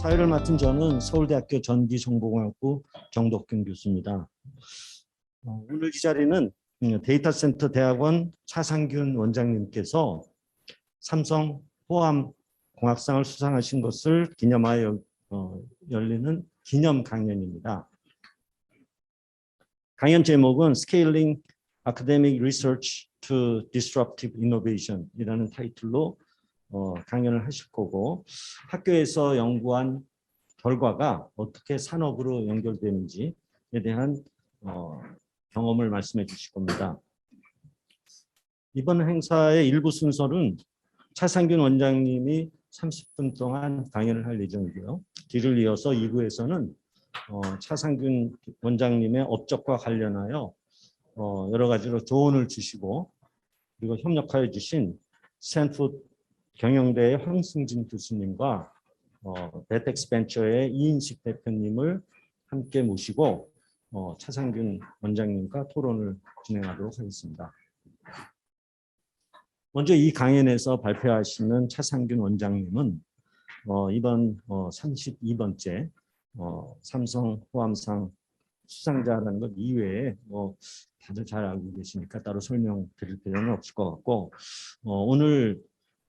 사회를 맡은 저는 서울대학교 전기정보공학부 정덕균 교수입니다. 오늘 이 자리는 데이터센터 대학원 차상균 원장님께서 삼성 호암 공학상을 수상하신 것을 기념하여 열리는 기념 강연입니다. 강연 제목은 Scaling Academic Research to Disruptive Innovation 이라는 타이틀로 강연을 하실 거고, 학교에서 연구한 결과가 어떻게 산업으로 연결되는지에 대한 경험을 말씀해 주실 겁니다. 이번 행사의 일부 순서는 차상균 원장님이 30분 동안 강연을 할 예정이고요. 뒤를 이어서 2부에서는 차상균 원장님의 업적과 관련하여 여러 가지로 조언을 주시고, 그리고 협력하여 주신 스탠포드 경영대의 황승진 교수님과 베텍스벤처의 이인식 대표님을 함께 모시고 차상균 원장님과 토론을 진행하도록 하겠습니다. 먼저 이 강연에서 발표하시는 차상균 원장님은 이번 32번째 삼성 호암상 수상자라는 것 이외에 다들 잘 알고 계시니까 따로 설명드릴 필요는 없을 것 같고, 오늘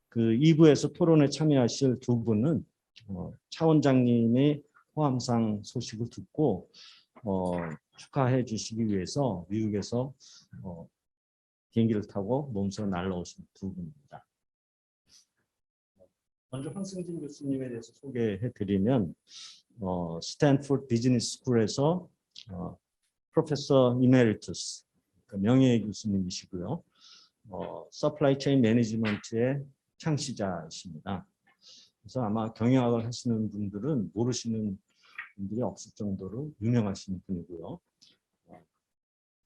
그 2부에서 토론에 참여하실 두 분은 차 원장님의 호암상 소식을 듣고 축하해 주시기 위해서 미국에서 비행기를 타고 몸소 날라오신 두 분입니다. 먼저 황승진 교수님에 대해서 소개해 드리면 스탠포드 비즈니스 스쿨에서 프로페서 이메리투스, 명예 교수님이시고요. 서플라이 체인 매니지먼트의 창시자이십니다. 그래서 아마 경영학을 하시는 분들은 모르시는 분들이 없을 정도로 유명하신 분이고요.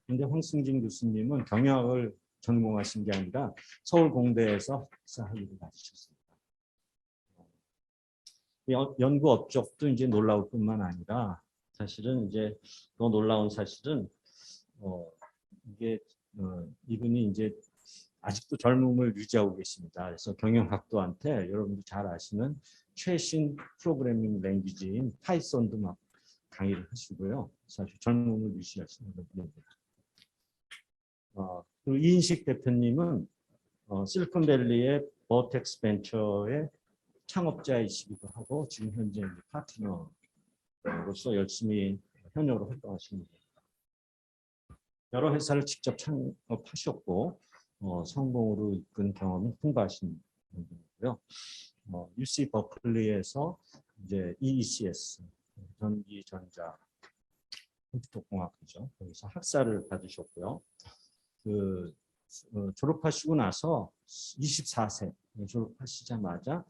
그런데 황승진 교수님은 경영학을 전공하신 게 아니라 서울공대에서 학사학위를 받으셨습니다. 연구 업적도 이제 놀라울 뿐만 아니라, 사실은 이제 더 놀라운 사실은 이게 이분이 이제 아직도 젊음을 유지하고 계십니다. 그래서 경영학도한테 여러분들 잘 아시는 최신 프로그래밍 랭귀지인 파이썬도 막 강의를 하시고요. 사실 젊음을 유지하시는 분입니다. 그리고 이인식 대표님은 실리콘밸리의 버텍스 벤처의 창업자이시기도 하고, 지금 현재 파트너로서 열심히 현역으로 활동하시는 분입니다. 여러 회사를 직접 창업하셨고 성공으로 이끈 경험이 풍부하신 분이고요. UC 버클리에서 이제 EECS 전기전자 컴퓨터공학이죠. 거기서 학사를 받으셨고요. 졸업하시고 나서 24세 졸업하시자마자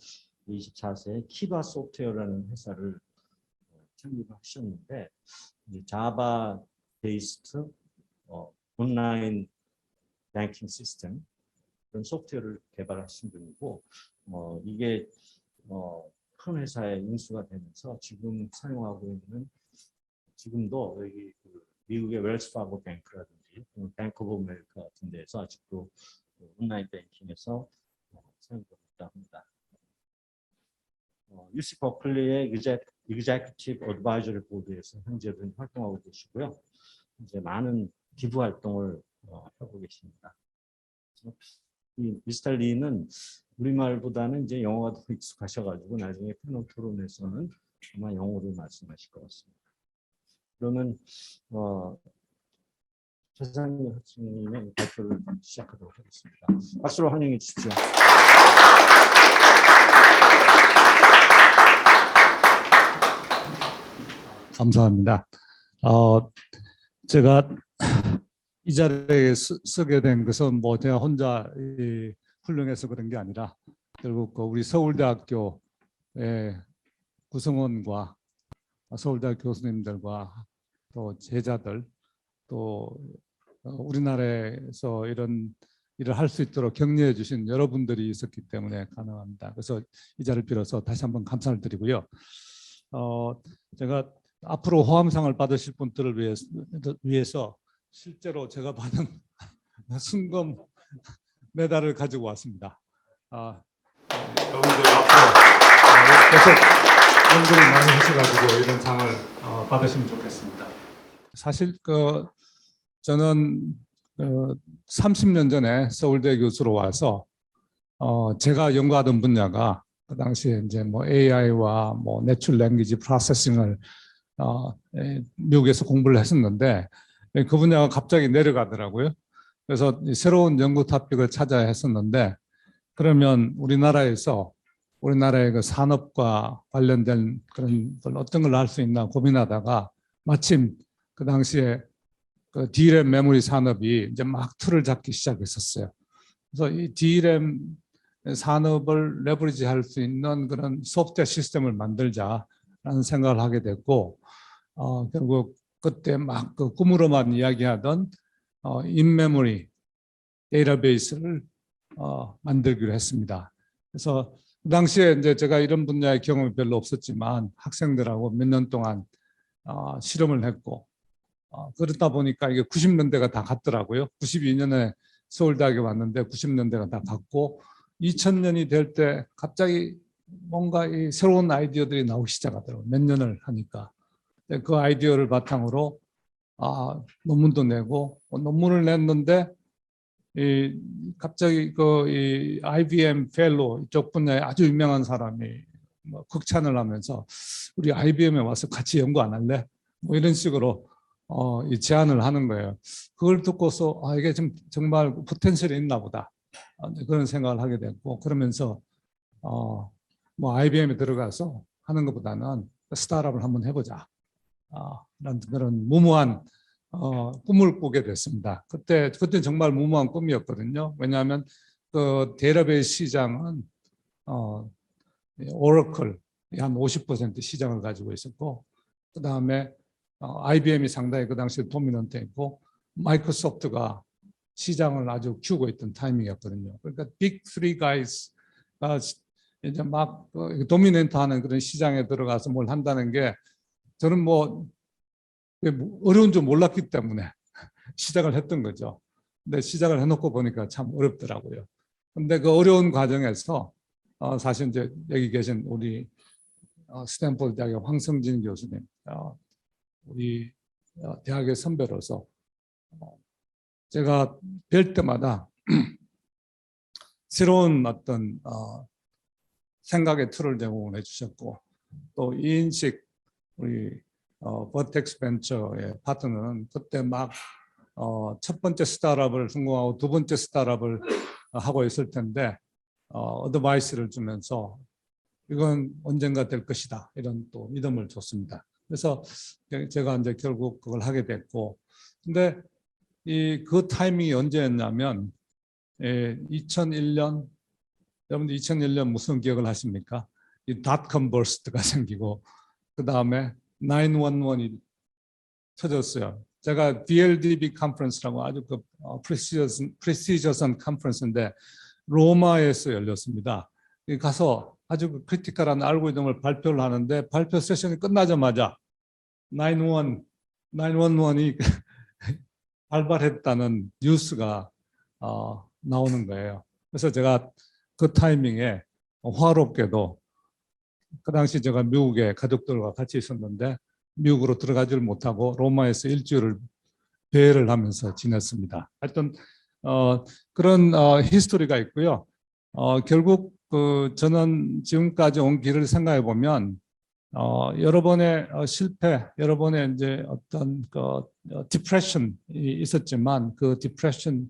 24세에 키바 소프트웨어라는 회사를 창립하셨는데, 자바 베이스트 온라인 뱅킹 시스템 그런 소프트웨어를 개발하신 분이고, 이게 큰 회사에 인수가 되면서 지금 사용하고 있는, 지금도 여기 미국의 웰스파고 뱅크라든지 뱅크 오브 아메리카 같은 데서 아직도 온라인 뱅킹에서 사용되고 있다고 합니다. UC 버클리의 executive advisory board에서 현재도 활동하고 계시고요. 이제 많은 기부 활동을 하고 계십니다. 이 미스터 리는 우리말보다는 이제 영어가 더 익숙하셔가지고 나중에 패널 토론에서는 아마 영어로 말씀하실 것 같습니다. 그러면 차상균 학생님의 발표를 시작하도록 하겠습니다. 박수로 환영해 주십시오. 감사합니다. 제가 이 자리에 서게 된 것은 제가 혼자 훌륭해서 그런 게 아니라, 결국 우리 서울대학교의 구성원과 서울대학 교수님들과 또 제자들, 또 우리나라에서 이런 일을 할 수 있도록 격려해 주신 여러분들이 있었기 때문에 가능합니다. 그래서 이 자리를 빌어서 다시 한번 감사를 드리고요. 제가 앞으로 호암상을 받으실 분들을 위해서 실제로 제가 받은 순금 메달을 가지고 왔습니다. 여러분들 앞으로 계속 연구를 많이 하셔가지고 이런 상을 받으시면 좋겠습니다. 사실 저는 30년 전에 서울대 교수로 와서 제가 연구하던 분야가 그 당시에 이제 뭐 AI와 뭐 내추럴 랭귀지 프로세싱을 미국에서 공부를 했었는데 그 분야가 갑자기 내려가더라고요. 그래서 새로운 연구 토픽을 찾아야 했었는데 그러면 우리나라의 그 산업과 관련된 그런 걸 어떤 걸 할 수 있나 고민하다가 마침 그 당시에 그 D램 메모리 산업이 이제 막 틀을 잡기 시작했었어요. 그래서 이 D램 산업을 레버리지 할 수 있는 그런 소프트웨어 시스템을 만들자라는 생각을 하게 됐고 결국 그때 막 그 꿈으로만 이야기하던 인메모리 데이터베이스를 만들기로 했습니다. 그래서 그 당시에 이제 제가 이런 분야의 경험이 별로 없었지만 학생들하고 몇 년 동안 실험을 했고 그러다 보니까 이게 90년대가 다 갔더라고요. 92년에 서울대학에 왔는데 90년대가 다 갔고 2000년이 될 때 갑자기 뭔가 이 새로운 아이디어들이 나오기 시작하더라고요. 몇 년을 하니까. 그 아이디어를 바탕으로 논문도 내고 논문을 냈는데 갑자기 이 IBM 펠로 이쪽 분야에 아주 유명한 사람이 뭐 극찬을 하면서 우리 IBM에 와서 같이 연구 안 할래? 뭐 이런 식으로 이 제안을 하는 거예요. 그걸 듣고서 이게 좀 정말 포텐셜이 있나 보다 그런 생각을 하게 됐고 그러면서 뭐 IBM에 들어가서 하는 것보다는 스타트업을 한번 해보자 라는 그런 무모한 꿈을 꾸게 됐습니다. 그때 정말 무모한 꿈이었거든요. 왜냐하면 그 데이터베이스 시장은 오라클이 한 50% 시장을 가지고 있었고 그 다음에 IBM이 상당히 그 당시에 도미넌트했고 마이크로소프트가 시장을 아주 키우고 있던 타이밍이었거든요. 그러니까 빅 3 가이즈가 이제 막 도미넌트하는 그런 시장에 들어가서 뭘 한다는 게 저는 뭐 어려운 줄 몰랐기 때문에 시작을 했던 거죠. 근데 시작을 해놓고 보니까 참 어렵더라고요. 근데 그 어려운 과정에서 사실 이제 여기 계신 우리 스탠포드 대학의 황성진 교수님, 우리 대학의 선배로서 제가 뵐 때마다 새로운 어떤 생각의 틀을 제공해 주셨고 또 이인식 우리 버텍스 벤처의 파트너는 그때 막 첫 번째 스타트업을 성공하고 두 번째 스타트업을 하고 있을 텐데 어드바이스를 주면서 이건 언젠가 될 것이다 이런 또 믿음을 줬습니다. 그래서 제가 이제 결국 그걸 하게 됐고 근데 그 타이밍이 언제였냐면 2001년 여러분들 2001년 무슨 기억을 하십니까? 이 닷컴 버스트가 생기고 그 다음에 911이 터졌어요. 제가 DLDB 컨퍼런스라고 아주 그 프레스티저스한 컨퍼런스인데 로마에서 열렸습니다. 가서 아주 그 크리티컬한 알고리즘을 발표를 하는데 발표 세션이 끝나자마자 911이 발발했다는 뉴스가 나오는 거예요. 그래서 제가 그 타이밍에 화롭게도 그 당시 제가 미국에 가족들과 같이 있었는데 미국으로 들어가지를 못하고 로마에서 일주일을 배회를 하면서 지냈습니다. 하여튼 그런 히스토리가 있고요. 결국 저는 지금까지 온 길을 생각해 보면 여러 번의 실패, 여러 번의 이제 어떤 디프레션이 있었지만 그 디프레션을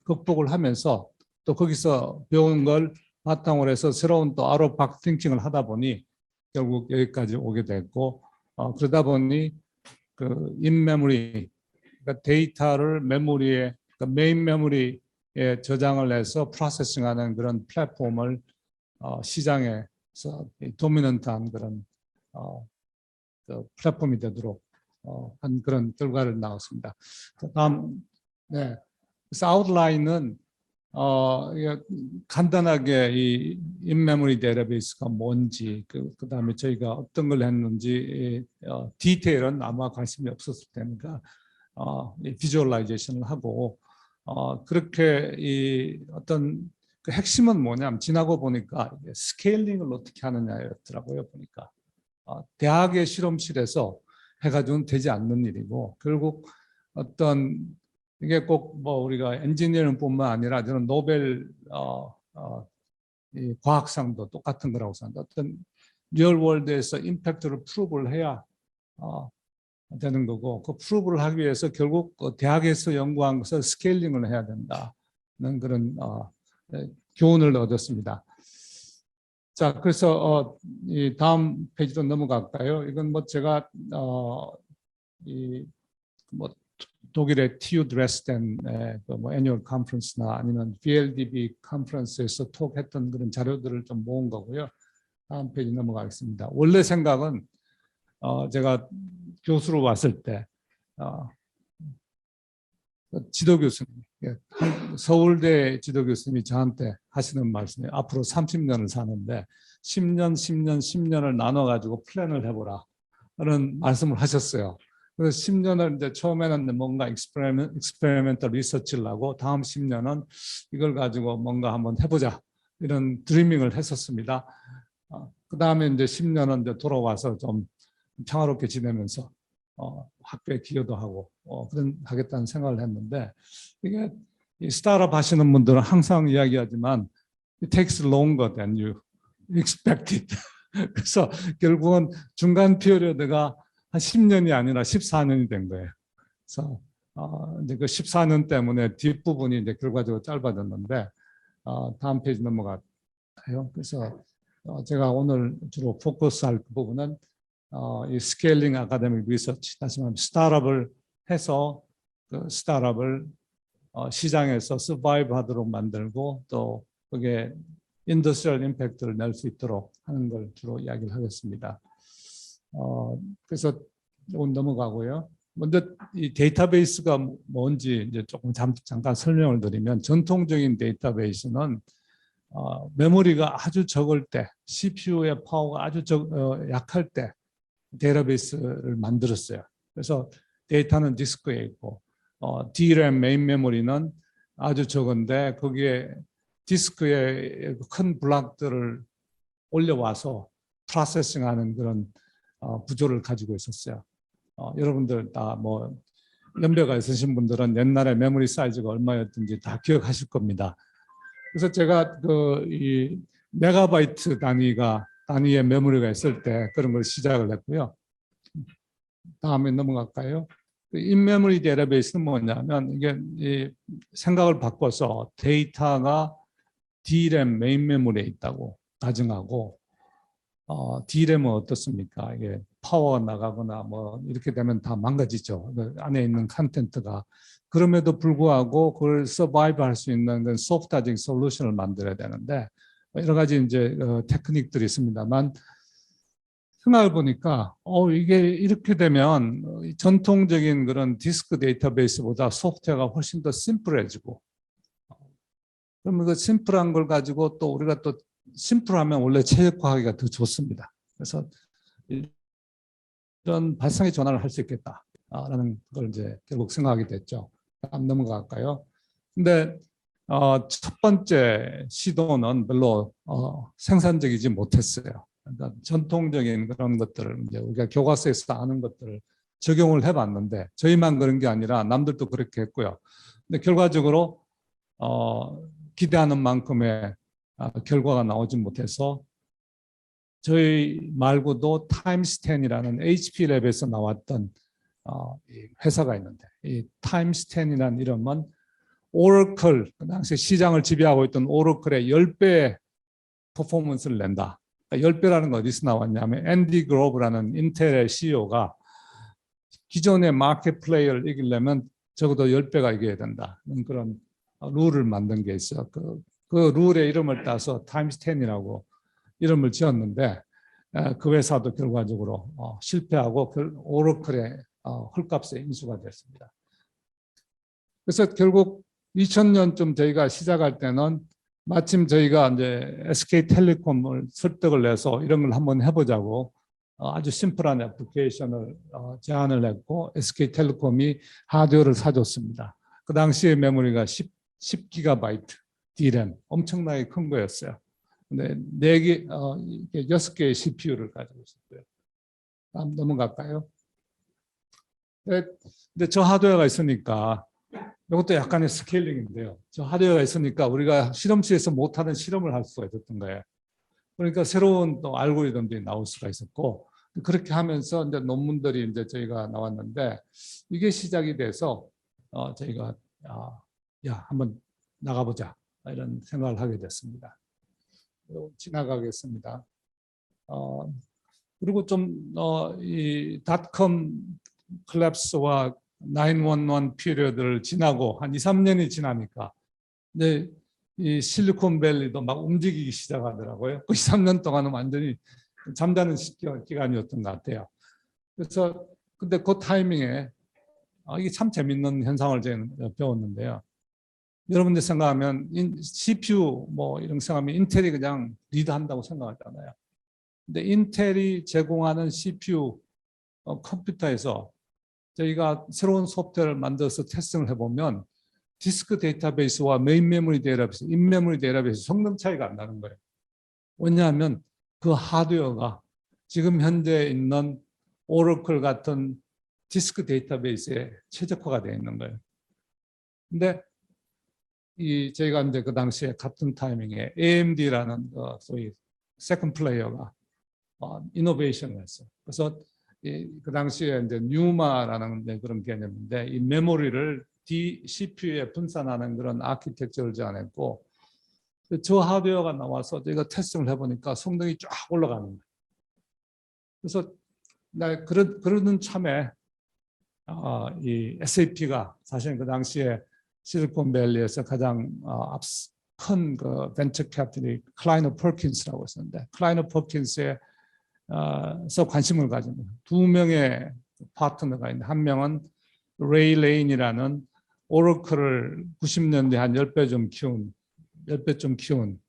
극복을 하면서 또 거기서 배운 걸 바탕으로 해서 새로운 또 아웃 오브 박스 띵킹을 하다 보니 결국 여기까지 오게 됐고 그러다 보니 그 인메모리 그러니까 데이터를 메모리에 그러니까 메인 메모리에 저장을 해서 프로세싱하는 그런 플랫폼을 시장에서 도미넌트한 그런 그 플랫폼이 되도록 한 그런 결과를 나왔습니다. 다음 네, 그래서 아웃라인은 간단하게 이 인메모리 데이터베이스가 뭔지 그다음에 저희가 어떤 걸 했는지 디테일은 아마 관심이 없었을 테니까 비주얼라이제이션을 하고 그렇게 이 어떤 그 핵심은 뭐냐면 지나고 보니까 스케일링을 어떻게 하느냐였더라고요 보니까 대학의 실험실에서 해가지고는 되지 않는 일이고, 결국 어떤 이게 꼭 뭐 우리가 엔지니어링뿐만 아니라 저는 노벨 이 과학상도 똑같은 거라고 생각합니다. 어떤 리얼 월드에서 임팩트를 프루브를 해야 되는 거고, 그 프루브를 하기 위해서 결국 대학에서 연구한 것을 스케일링을 해야 된다는 그런 교훈을 얻었습니다. 자, 그래서 이 다음 페이지로 넘어갈까요? 이건 뭐 제가 이 뭐 독일의 TU 드레스덴의 그뭐 애뉴얼 컨퍼런스나 아니면 VLDB 컨퍼런스에서 톡했던 그런 자료들을 좀 모은 거고요. 다음 페이지 넘어가겠습니다. 원래 생각은 제가 교수로 왔을 때 지도 교수님, 서울대 지도 교수님이 저한테 하시는 말씀이 앞으로 30년을 사는데 10년, 10년, 10년을 나눠가지고 플랜을 해보라 그런 말씀을 하셨어요. 그래서 10년을 이제 처음에는 뭔가 익스페리멘털 리서치를 하고 다음 10년은 이걸 가지고 뭔가 한번 해보자 이런 드리밍을 했었습니다. 그 다음에 이제 10년은 이제 돌아와서 좀 평화롭게 지내면서 학교에 기여도 하고 그런 하겠다는 생각을 했는데, 이게 이 스타트업 하시는 분들은 항상 이야기하지만 it takes longer than you expected. 그래서 결국은 중간 피어리어드가 한 10년이 아니라 14년이 된 거예요. 그래서 이제 그 14년 때문에 뒷부분이 이제 결과적으로 짧아졌는데, 다음 페이지 넘어갈까요? 그래서 제가 오늘 주로 포커스할 부분은 이 스케일링 아카데믹 리서치, 다시 말하면 스타트업을 해서 그 스타트업을 시장에서 서바이브 하도록 만들고 또 그게 인더스트리얼 임팩트를 낼 수 있도록 하는 걸 주로 이야기를 하겠습니다. 그래서 조금 넘어가고요. 먼저 이 데이터베이스가 뭔지 이제 조금 잠깐 설명을 드리면, 전통적인 데이터베이스는 메모리가 아주 적을 때, CPU의 파워가 아주 약할 때 데이터베이스를 만들었어요. 그래서 데이터는 디스크에 있고 DRAM 메인 메모리는 아주 적은데 거기에 디스크에 큰 블록들을 올려와서 프로세싱하는 그런 구조를 가지고 있었어요. 여러분들 다 뭐 연배가 있으신 분들은 옛날에 메모리 사이즈가 얼마였든지 다 기억하실 겁니다. 그래서 제가 이 메가바이트 단위의 메모리가 있을 때 그런 걸 시작을 했고요. 다음에 넘어갈까요? 인메모리 데이터베이스는 뭐냐면, 이게 이 생각을 바꿔서 데이터가 DRAM 메인 메모리에 있다고 가정하고, DRAM은 어떻습니까? 이게 파워가 나가거나 뭐 이렇게 되면 다 망가지죠. 그 안에 있는 컨텐츠가. 그럼에도 불구하고 그걸 서바이브 할 수 있는 그 소프트웨어적인 솔루션을 만들어야 되는데, 여러 가지 이제 테크닉들이 있습니다만, 생각해 보니까 이게 이렇게 되면 전통적인 그런 디스크 데이터베이스보다 소프트웨어가 훨씬 더 심플해지고, 그러면 그 심플한 걸 가지고 또 우리가 또 심플하면 원래 최적화하기가 더 좋습니다. 그래서 이런 발상의 전환을 할 수 있겠다라는 걸 이제 결국 생각하게 됐죠. 다음 넘어갈까요? 근데 첫 번째 시도는 별로 생산적이지 못했어요. 그러니까 전통적인 그런 것들을 이제 우리가 교과서에서 아는 것들을 적용을 해봤는데, 저희만 그런 게 아니라 남들도 그렇게 했고요. 근데 결과적으로 기대하는 만큼의 결과가 나오지 못해서, 저희 말고도 타임스10이라는 HP랩에서 나왔던 회사가 있는데, 이 타임스10이라는 이름은 오러클, 그 당시 시장을 지배하고 있던 오러클의 10배의 퍼포먼스를 낸다. 그러니까 10배라는 건 어디서 나왔냐면, 앤디 그로브라는 인텔의 CEO가 기존의 마켓 플레이어를 이기려면 적어도 10배가 이겨야 된다. 그런 룰을 만든 게 있어요. 그 룰의 이름을 따서 타임스10이라고 이름을 지었는데, 그 회사도 결과적으로 실패하고 오러클의 헐값에 인수가 됐습니다. 그래서 결국 2000년쯤 저희가 시작할 때는 마침 저희가 이제 SK텔레콤을 설득을 내서 이런 걸 한번 해보자고 아주 심플한 애플리케이션을 제안을 했고, SK텔레콤이 하드웨어를 사줬습니다. 그 당시에 메모리가 10GB DRAM, 엄청나게 큰 거였어요. 근데 6개의 CPU를 가지고 있었고요. 다음 넘어갈까요? 네, 근데 저 하드웨어가 있으니까 이것도 약간의 스케일링인데요. 저 하드웨어가 있으니까 우리가 실험실에서 못하는 실험을 할 수가 있었던 거예요. 그러니까 새로운 또 알고리즘들이 나올 수가 있었고 그렇게 하면서 이제 논문들이 이제 저희가 나왔는데 이게 시작이 돼서 저희가 야 한번 나가보자 이런 생각을 하게 됐습니다. 지나가겠습니다. 그리고 좀 이 닷컴 콜랩스와 911 피리어드를 지나고 한 2, 3년이 지나니까 이제 이 실리콘밸리도 막 움직이기 시작하더라고요. 그 2, 3년 동안은 완전히 잠자는 기간이었던 것 같아요. 그래서 근데 그 타이밍에 이게 참 재밌는 현상을 저는 배웠는데요. 여러분들 생각하면 CPU 뭐 이런 생각하면 인텔이 그냥 리드한다고 생각하잖아요. 근데 인텔이 제공하는 CPU 컴퓨터에서 저희가 새로운 소프트웨어를 만들어서 테스팅을 해보면 디스크 데이터베이스와 메인 메모리 데이터베이스, 인메모리 데이터베이스 성능 차이가 안 나는 거예요. 왜냐하면 그 하드웨어가 지금 현재 있는 오라클 같은 디스크 데이터베이스에 최적화가 되어 있는 거예요. 근데 저희가 이제 그 당시에 같은 타이밍에 AMD라는 소위 세컨드 플레이어가 이노베이션을 했어요. 그래서 그 당시에 이제 뉴마라는 그런 개념인데 이 메모리를 CPU에 분산하는 그런 아키텍처를 제안했고 저 하드웨어가 나와서 저희가 테스팅을 해보니까 성능이 쫙 올라가는 거예요. 그래서 그러는 참에 이 SAP가 사실 그 당시에 실리콘밸리에서 가장 큰 그 벤처 캐피탈이 클라이너 퍼킨스라고 있었는데 클라이너 퍼킨스에 서 관심을 가진 두 명의 파트너가 있는데 한 명은 레이 레인이라는 오라클을 90년대 한 10배 좀 키운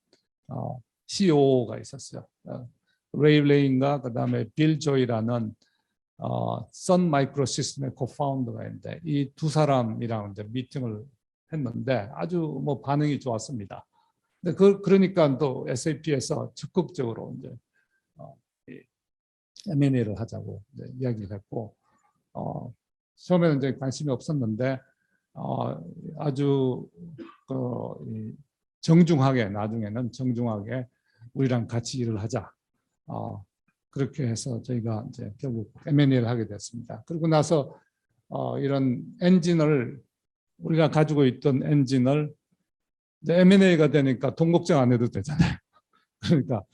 CEO가 있었어요. 레이 레인과 그다음에 빌 조이라는 선 마이크로 시스템의 코파운더가 있는데 이 두 사람이랑 이제 미팅을 했는데 아주 뭐 반응이 좋았습니다. 근데 그러니까 또 SAP에서 적극적으로 이제 M&A를 하자고 이제 이야기를 했고 처음에는 이제 관심이 없었는데 아주 정중하게 나중에는 정중하게 우리랑 같이 일을 하자. 그렇게 해서 저희가 이제 결국 M&A를 하게 됐습니다. 그리고 나서 이런 엔진을 우리가 가지고 있던 엔진을 M&A가 되니까 돈 걱정 안 해도 되잖아요. 그러니까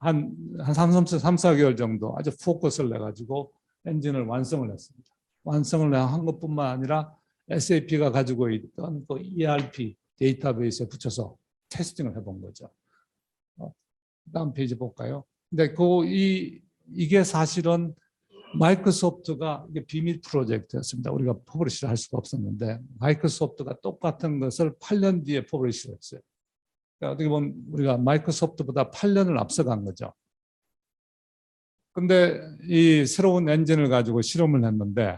한 3, 4개월 정도 아주 포커스를 내가지고 엔진을 완성을 했습니다. 완성을 한 것뿐만 아니라 SAP가 가지고 있던 그 ERP 데이터베이스에 붙여서 테스팅을 해본 거죠. 다음 페이지 볼까요? 근데 이게 사실은 마이크로소프트가 이게 비밀 프로젝트였습니다. 우리가 퍼블리시를 할 수가 없었는데 마이크로소프트가 똑같은 것을 8년 뒤에 퍼블리시를 했어요. 그러니까 어떻게 보면 우리가 마이크로소프트보다 8년을 앞서간 거죠. 근데 이 새로운 엔진을 가지고 실험을 했는데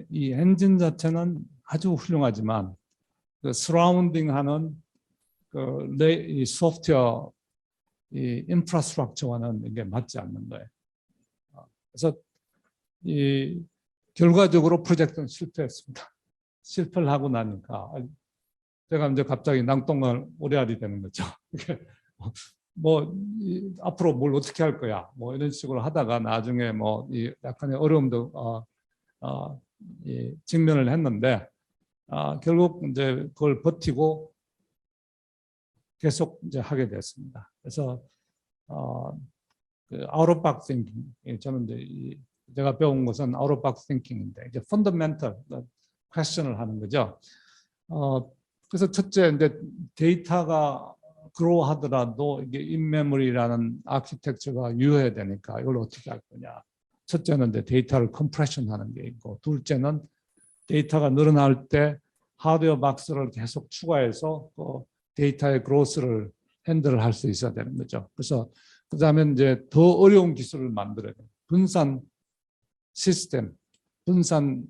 이 엔진 자체는 아주 훌륭하지만 그 서라운딩하는 이 소프트웨어 이 인프라스트럭처와는 이게 맞지 않는 거예요. 그래서 결과적으로 프로젝트는 실패했습니다. 실패를 하고 나니까 제가 이제 갑자기 낭떠러지를 오래알이 되는 거죠. 뭐 앞으로 뭘 어떻게 할 거야 뭐 이런 식으로 하다가 나중에 뭐 약간의 어려움도 직면을 했는데 결국 이제 그걸 버티고 계속 이제 하게 됐습니다. 그래서 그 out of box thinking 저는 이제 제가 배운 것은 out of box thinking인데 이제 fundamental question을 하는 거죠. 그래서 첫째 이제 데이터가 그로하더라도 이게 인메모리라는 아키텍처가 유효해야 되니까 이걸 어떻게 할 거냐. 첫째는 이제 데이터를 컴프레션하는 게 있고 둘째는 데이터가 늘어날 때 하드웨어 박스를 계속 추가해서 데이터의 그로스를 핸들을 할 수 있어야 되는 거죠. 그래서 그다음에 이제 더 어려운 기술을 만들어야 돼요. 분산 시스템, 분산된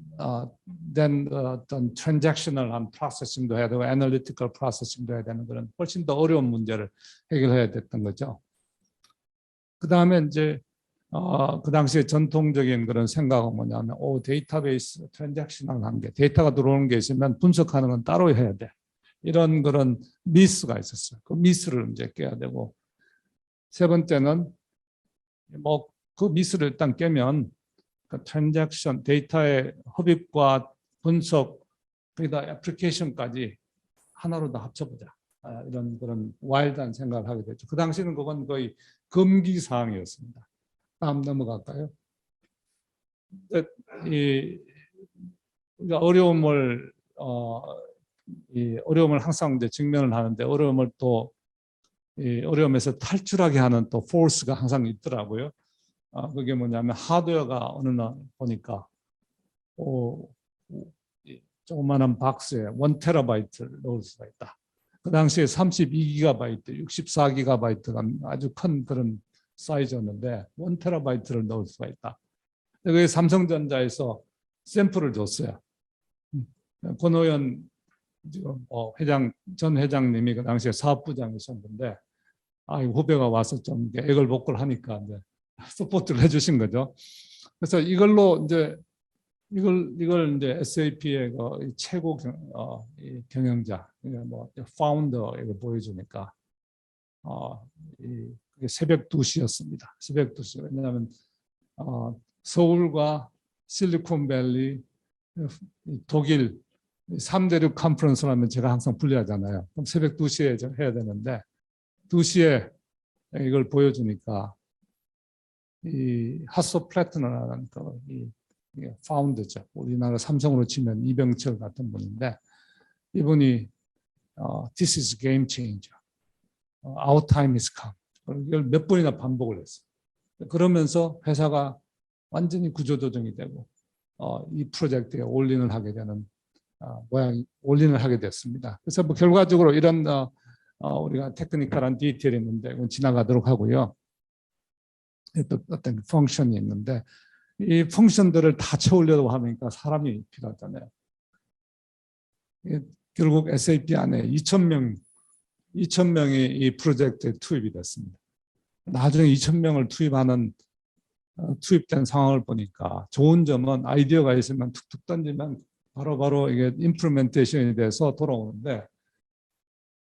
어떤 트랜잭셔널한 프로세싱도 해야 되고 애널리티컬 프로세싱도 해야 되는 그런 훨씬 더 어려운 문제를 해결해야 됐던 거죠. 그다음에 이제 그 당시에 전통적인 그런 생각은 뭐냐면 데이터베이스 트랜잭셔널 관계, 데이터가 들어오는 게 있으면 분석하는 건 따로 해야 돼. 이런 그런 미스가 있었어요. 그 미스를 이제 깨야 되고, 세 번째는 뭐 그 미스를 일단 깨면 그 트랜잭션 데이터의 흡입과 분석 거기다 애플리케이션까지 하나로 다 합쳐보자. 이런 그런 와일드한 생각을 하게 됐죠. 그 당시는 그건 거의 금기 사항이었습니다. 다음 넘어갈까요? 우리가 어려움을 항상 이제 직면을 하는데 어려움을 또 이 어려움에서 탈출하게 하는 또 포스가 항상 있더라고요. 그게 뭐냐면 하드웨어가 어느 날 보니까 이 조그마한 박스에 1TB를 넣을 수가 있다. 그 당시에 32GB, 64GB가 아주 큰 그런 사이즈였는데 1TB를 넣을 수가 있다. 그게 삼성전자에서 샘플을 줬어요. 권오현 전 회장님이 그 당시에 사업부장이셨는데 후배가 와서 좀 액을 복구를 하니까 이제 서포트를 해주신 거죠. 그래서 이걸로 이제 이걸 이제 SAP의 최고 경영자, 뭐 파운더 이거 보여주니까 이게 새벽 2시였습니다. 새벽 2시. 왜냐하면 서울과 실리콘밸리, 독일 3대륙 컨퍼런스라면 제가 항상 분리하잖아요. 그럼 새벽 2시에 해야 되는데 2시에 이걸 보여주니까 이 하소 플래트너라는 파운드죠. 우리나라 삼성으로 치면 이병철 같은 분인데 이분이 This is game changer. Our time is come. 이걸 몇 번이나 반복을 했어요. 그러면서 회사가 완전히 구조조정이 되고 이 프로젝트에 올인을 하게 되는 올인을 하게 됐습니다. 그래서 뭐 결과적으로 이런 우리가 테크니컬한 디테일이 있는데 그건 지나가도록 하고요. 또 어떤 펑션이 있는데 이 펑션들을 다 채우려고 하니까 사람이 필요하잖아요. 결국 SAP 안에 2,000명이 이 프로젝트에 투입이 됐습니다. 나중에 2,000명을 투입된 상황을 보니까 좋은 점은 아이디어가 있으면 툭툭 던지면 바로바로 이게 임플리멘테이션이 돼서 돌아오는데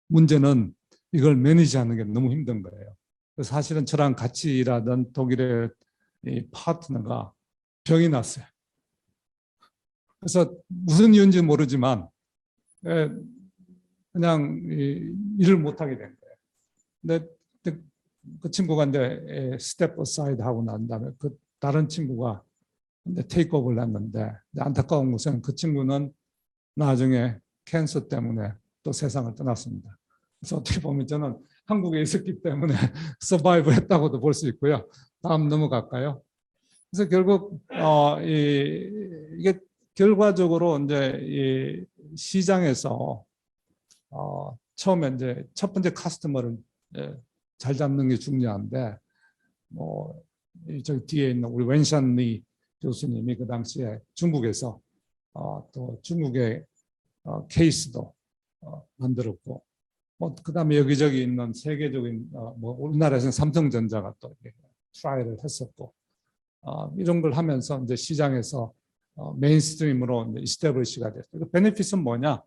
문제는 이걸 매니지하는 게 너무 힘든 거예요. 사실은 저랑 같이 일하던 독일의 이 파트너가 병이 났어요. 그래서 무슨 이유인지 모르지만 그냥 일을 못하게 된 거예요. 근데 그 친구가 이제 스텝 어사이드 하고 난 다음에 그 다른 친구가 테이크오버를 했는데 안타까운 것은 그 친구는 나중에 캔서 때문에 또 세상을 떠났습니다. 그래서 어떻게 보면 저는 한국에 있었기 때문에 서바이브 했다고도 볼 수 있고요. 다음 넘어갈까요? 그래서 결국 이게 결과적으로 이제 이 시장에서 처음에 이제 첫 번째 카스터머를 잘 잡는 게 중요한데 저기 뒤에 있는 우리 웬샨리 교수님이 그 당시에 중국에서 또 중국의 케이스도 만들었고 그다음에 여기저기 있는 세계적인 우리나라에서는 삼성전자가 또 트라이를 했었고 이런 걸 하면서 이제 시장에서 메인스트림으로 이스태블리시가 됐어요. 그 베네핏은 뭐냐?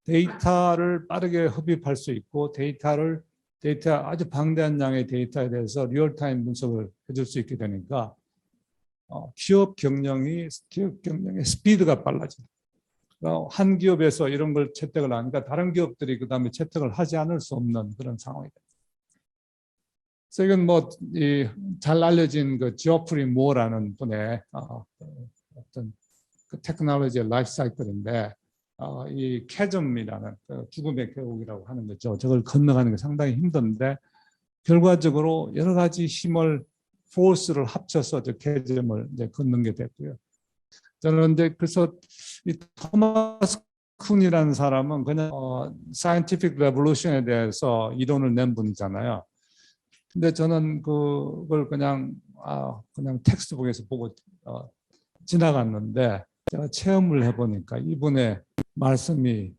데이터를 빠르게 흡입할 수 있고 데이터 아주 방대한 양의 데이터에 대해서 리얼타임 분석을 해줄 수 있게 되니까 기업 경영의 스피드가 빨라집니다. 한 기업에서 이런 걸 채택을 하니까 다른 기업들이 그 다음에 채택을 하지 않을 수 없는 그런 상황이 됩니다. 그래서 이건 잘 알려진 그 지오프리 무어라는 분의 어떤 그 테크놀로지의 라이프 사이클인데 이 캐즘이라는 죽음의 계곡이라고 하는 거죠. 저걸 건너가는 게 상당히 힘든데 결과적으로 여러 가지 힘을 포스를 합쳐서 저 캐즘을 이제 걷는 게 됐고요. 저는 이제 그래서 이 토마스 쿤이라는 사람은 그냥 사이언티픽 레볼루션에 대해서 이론을 낸 분이잖아요. 근데 저는 그걸 그냥 텍스트북에서 보고 지나갔는데 제가 체험을 해보니까 이분의 말씀이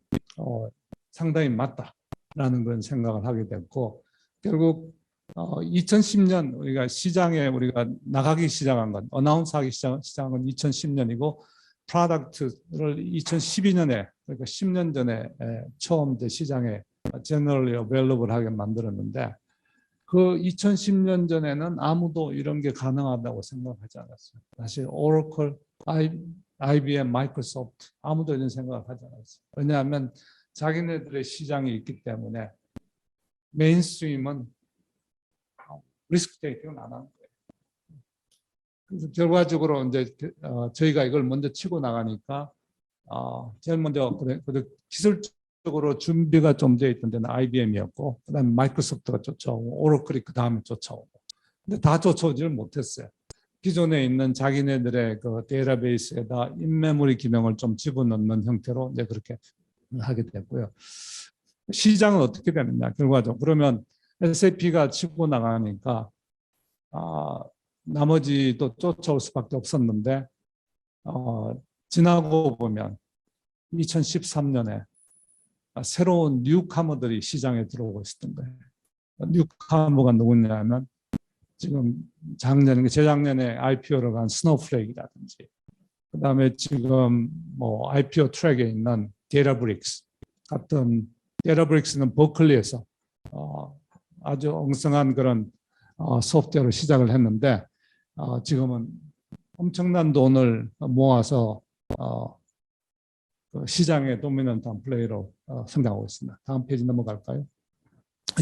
상당히 맞다라는 그런 생각을 하게 됐고 결국 2010년 우리가 시장에 우리가 나가기 시작한 건 어나운스하기 시작한 건 2010년이고 프로덕트를 2012년에 그러니까 10년 전에 처음 이제 시장에 제너럴리 어베일러블하게 만들었는데 그 2010년 전에는 아무도 이런 게 가능하다고 생각하지 않았어요. 사실 오라클, IBM, 마이크로소프트 아무도 이런 생각을 하지 않았어요. 왜냐하면 자기네들의 시장이 있기 때문에 메인스트림은 리스크 테이킹은 안 하는 거예요. 그래서 결과적으로 이제 저희가 이걸 먼저 치고 나가니까 제일 먼저 기술적으로 준비가 좀 되어 있던 데는 IBM이었고 그다음에 마이크로소프트가 쫓아오고 오라클이 그 다음에 쫓아오고 근데 다 쫓아오지를 못했어요. 기존에 있는 자기네들의 그 데이터베이스에다 인메모리 기능을 좀 집어넣는 형태로 이제 그렇게 하게 됐고요. 시장은 어떻게 되느냐 결과적으로 그러면 SAP가 치고 나가니까 나머지도 쫓아올 수밖에 없었는데 지나고 보면 2013년에 새로운 뉴카머들이 시장에 들어오고 있었던 거예요. 뉴카머가 누구냐면 지금 재작년에 IPO를 간 스노우플레이크라든지 그다음에 지금 뭐 IPO 트랙에 있는 데이터브릭스 같은 데이터브릭스는 버클리에서 아주 엉성한 그런 소프트웨어로 시작을 했는데 지금은 엄청난 돈을 모아서 그 시장의 도미넌트한 플레이로 성장하고 있습니다. 다음 페이지 넘어갈까요?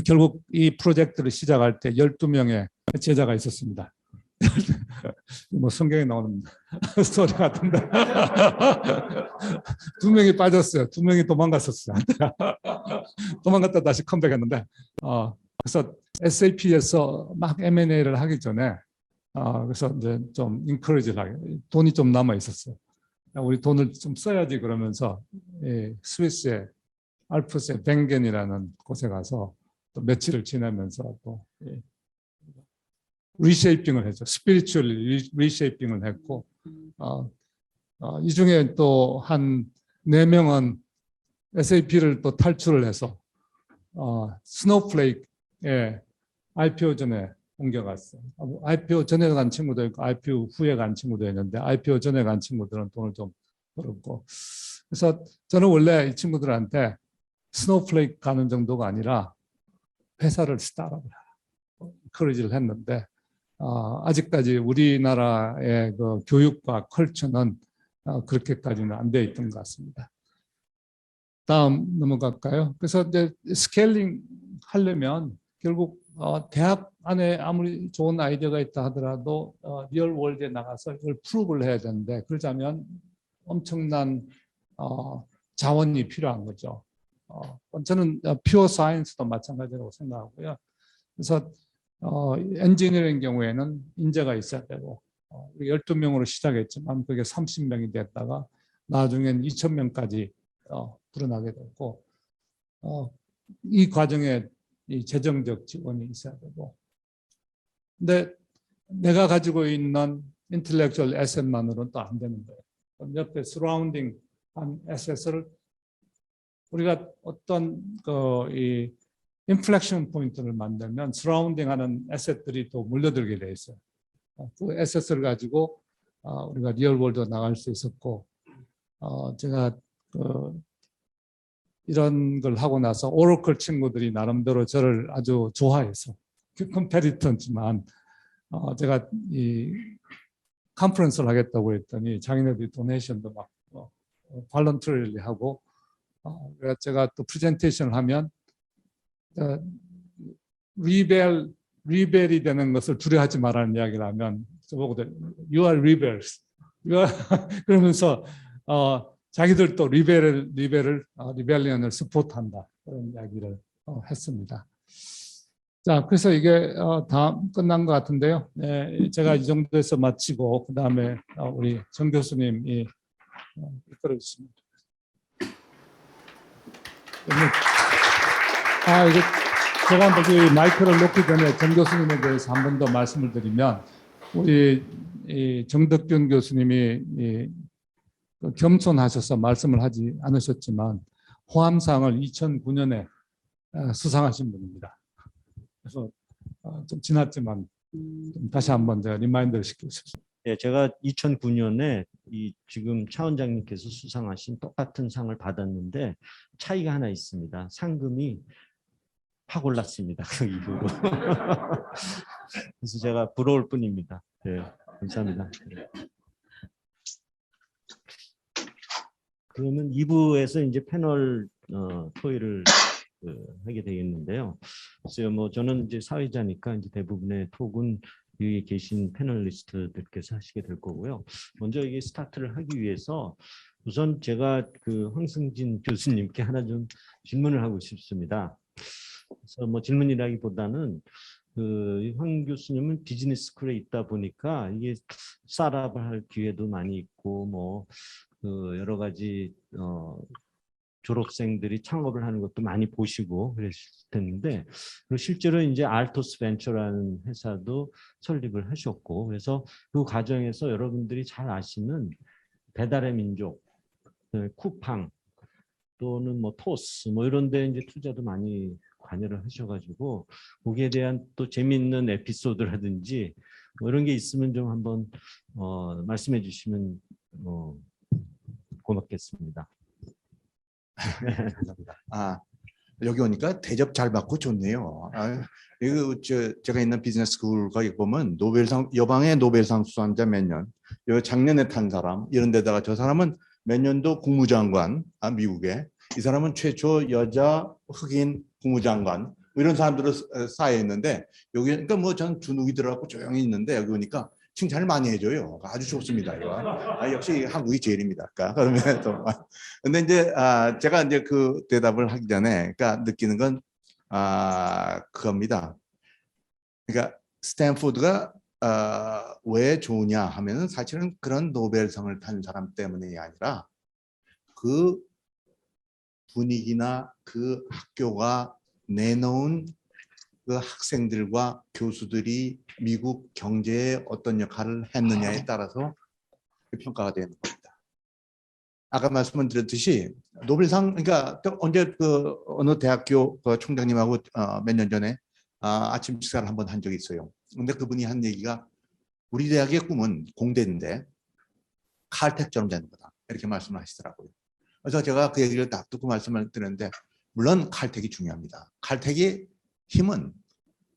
결국 이 프로젝트를 시작할 때 12명의 제자가 있었습니다. 뭐 성경에 나오는 스토리 같은데 2명이 빠졌어요. 2명이 도망갔었어요. 도망갔다 다시 컴백했는데 그래서 SAP에서 막 M&A를 하기 전에 그래서 이제 좀 인커리지를 하게 돈이 좀 남아 있었어요. 우리 돈을 좀 써야지 그러면서 스위스의 알프스의 뱅겐이라는 곳에 가서 또 며칠을 지내면서 또 리쉐이핑을 했죠. 스피리추얼 리쉐이핑을 했고 이 중에 또 한 4명은 SAP를 또 탈출을 해서 스노우플레이크에 IPO 전에 옮겨갔어요. IPO 전에 간 친구도 있고 IPO 후에 간 친구도 있는데 IPO 전에 간 친구들은 돈을 좀 벌었고 그래서 저는 원래 이 친구들한테 스노우플레이크 가는 정도가 아니라 회사를 스타트업을 커리지를 했는데 아직까지 우리나라의 그 교육과 컬처는 그렇게까지는 안 되어 있던 것 같습니다. 다음 넘어갈까요? 그래서 이제 스케일링 하려면 결국 대학 안에 아무리 좋은 아이디어가 있다 하더라도 리얼 월드에 나가서 이걸 프루브를 해야 되는데 그러자면 엄청난 자원이 필요한 거죠. 저는 퓨어 사이언스도 마찬가지라고 생각하고요. 그래서 엔지니어링 경우에는 인재가 있어야 되고 12명으로 시작했지만 그게 30명이 됐다가 나중엔 2,000명까지 불어나게 됐고 이 과정에 이 재정적 지원이 있어야 되고 근데 내가 가지고 있는 인텔렉츄얼 에셋만으로는 또 안 되는 거예요. 옆에 서라운딩 한 에셋을 우리가 어떤 이 인플렉션 포인트를 만들면 서라운딩하는 에셋들이 또 몰려들게 돼 있어요. 그 에셋을 가지고 우리가 리얼월드로 나갈 수 있었고 제가 이런 걸 하고 나서 오라클 친구들이 나름대로 저를 아주 좋아해서 컴페티터지만 제가 이 컨퍼런스를 하겠다고 했더니 자기네들이 도네이션도 막 발런터리리 하고 그래서 제가 또 프레젠테이션을 하면 리벨이 되는 것을 두려워하지 말라는 이야기를 하면 저보고 You are rebels. 그러면서 자기들도 리벨리언을 스포트한다 그런 이야기를 했습니다. 자, 그래서 이게 다 끝난 것 같은데요. 네, 제가 이 정도에서 마치고 그 다음에 우리 정 교수님이 이끌어 주십니다. 이게 제가 한번 이 마이크를 놓기 전에 정 교수님에 대해서 한 번 더 말씀을 드리면 우리 정덕균 교수님이 겸손하셔서 말씀을 하지 않으셨지만 호암상을 2009년에 수상하신 분입니다. 그래서 좀 지났지만 좀 다시 한번 제가 리마인드를 시키고 싶습니다. 예, 제가 2009년에 이 지금 차 원장님께서 수상하신 똑같은 상을 받았는데 차이가 하나 있습니다. 상금이 확 올랐습니다. 그 이후로. 그래서 제가 부러울 뿐입니다. 네, 감사합니다. 네. 그러면 2부에서 이제 패널 토의를 하게 되겠는데요. 글쎄요, 뭐 저는 이제 사회자니까 이제 대부분의 톡은 여기 계신 패널리스트들께서 하시게 될 거고요. 먼저 이게 스타트를 하기 위해서 우선 제가 그 황승진 교수님께 하나 좀 질문을 하고 싶습니다. 그래서 뭐 질문이라기보다는 그 황 교수님은 비즈니스 스쿨에 있다 보니까 이게 스타트업을 할 기회도 많이 있고 뭐 그 여러 가지 졸업생들이 창업을 하는 것도 많이 보시고 그랬을 텐데 그리고 실제로 이제 알토스 벤처라는 회사도 설립을 하셨고 그래서 그 과정에서 여러분들이 잘 아시는 배달의 민족, 쿠팡 또는 뭐 토스 뭐 이런 데 이제 투자도 많이 관여를 하셔가지고 거기에 대한 또 재미있는 에피소드라든지 뭐 이런 게 있으면 좀 한번 말씀해 주시면 고맙겠습니다. 감사합니다. 여기 오니까 대접 잘 받고 좋네요. 이거 제가 있는 비즈니스 스쿨 거기 보면 노벨상 여방의 노벨상 수상자 몇 년, 요 작년에 탄 사람 이런 데다가 저 사람은 몇 년도 국무장관 미국에 이 사람은 최초 여자 흑인 국무장관 뭐 이런 사람들로 쌓여 있는데 여기 그러니까 뭐 전 주눅이 들어갖고 조용히 있는데 여기 오니까 칭찬을 많이 해줘요. 아주 좋습니다. 이거. 역시 한국이 제일입니다. 그러면 또 근데 이제 제가 이제 그 대답을 하기 전에 그러니까 느끼는 건 그겁니다. 그러니까 스탠포드가 왜 좋으냐 하면은 사실은 그런 노벨상을 탄 사람 때문이 아니라 그 분위기나 그 학교가 내놓은 그 학생들과 교수들이 미국 경제에 어떤 역할을 했느냐에 따라서 평가가 되는 겁니다. 아까 말씀을 드렸듯이 노벨상 그러니까 언제 그 어느 대학교 그 총장님하고 몇 년 전에 아침 식사를 한번 한 적이 있어요. 근데 그분이 한 얘기가 우리 대학의 꿈은 공대인데 칼텍처럼 되는 거다 이렇게 말씀을 하시더라고요. 그래서 제가 그 얘기를 딱 듣고 말씀을 드렸는데 물론 칼텍이 중요합니다. 칼텍의 힘은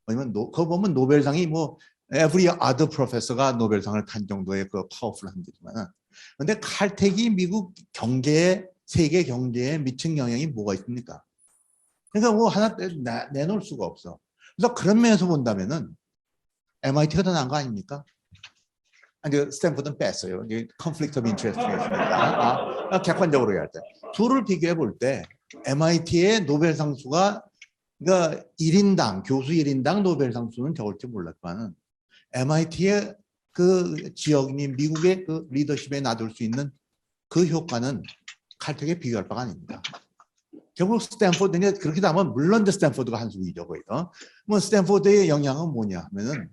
왜냐면 그거 보면 노벨상이 뭐 every other professor가 노벨상을 탄 정도의 그 파워풀한 데지만은 근데 칼텍이 미국 경제에 세계 경제에 미친 영향이 뭐가 있습니까? 그러니까 뭐 하나 내놓을 수가 없어. 그래서 그런 면에서 본다면은 MIT가 더 나은 거 아닙니까? 아니 스탠포드는 뺐어요. 컨플릭트 오브 인트레스트가 있습니다. 객관적으로 얘기할 때 둘을 비교해 볼 때 MIT의 노벨상 수가 그러니까 1인당 교수 1인당 노벨상 수는 적을지 몰랐지만은 MIT의 그 지역민 미국의 그 리더십에 놔둘 수 있는 그 효과는 칼텍에 비교할 바가 아닙니다. 결국 스탠포드 이제 그렇게 하면 물론 스탠포드가 한 수이죠 거의. 뭐 스탠포드의 영향은 뭐냐 하면은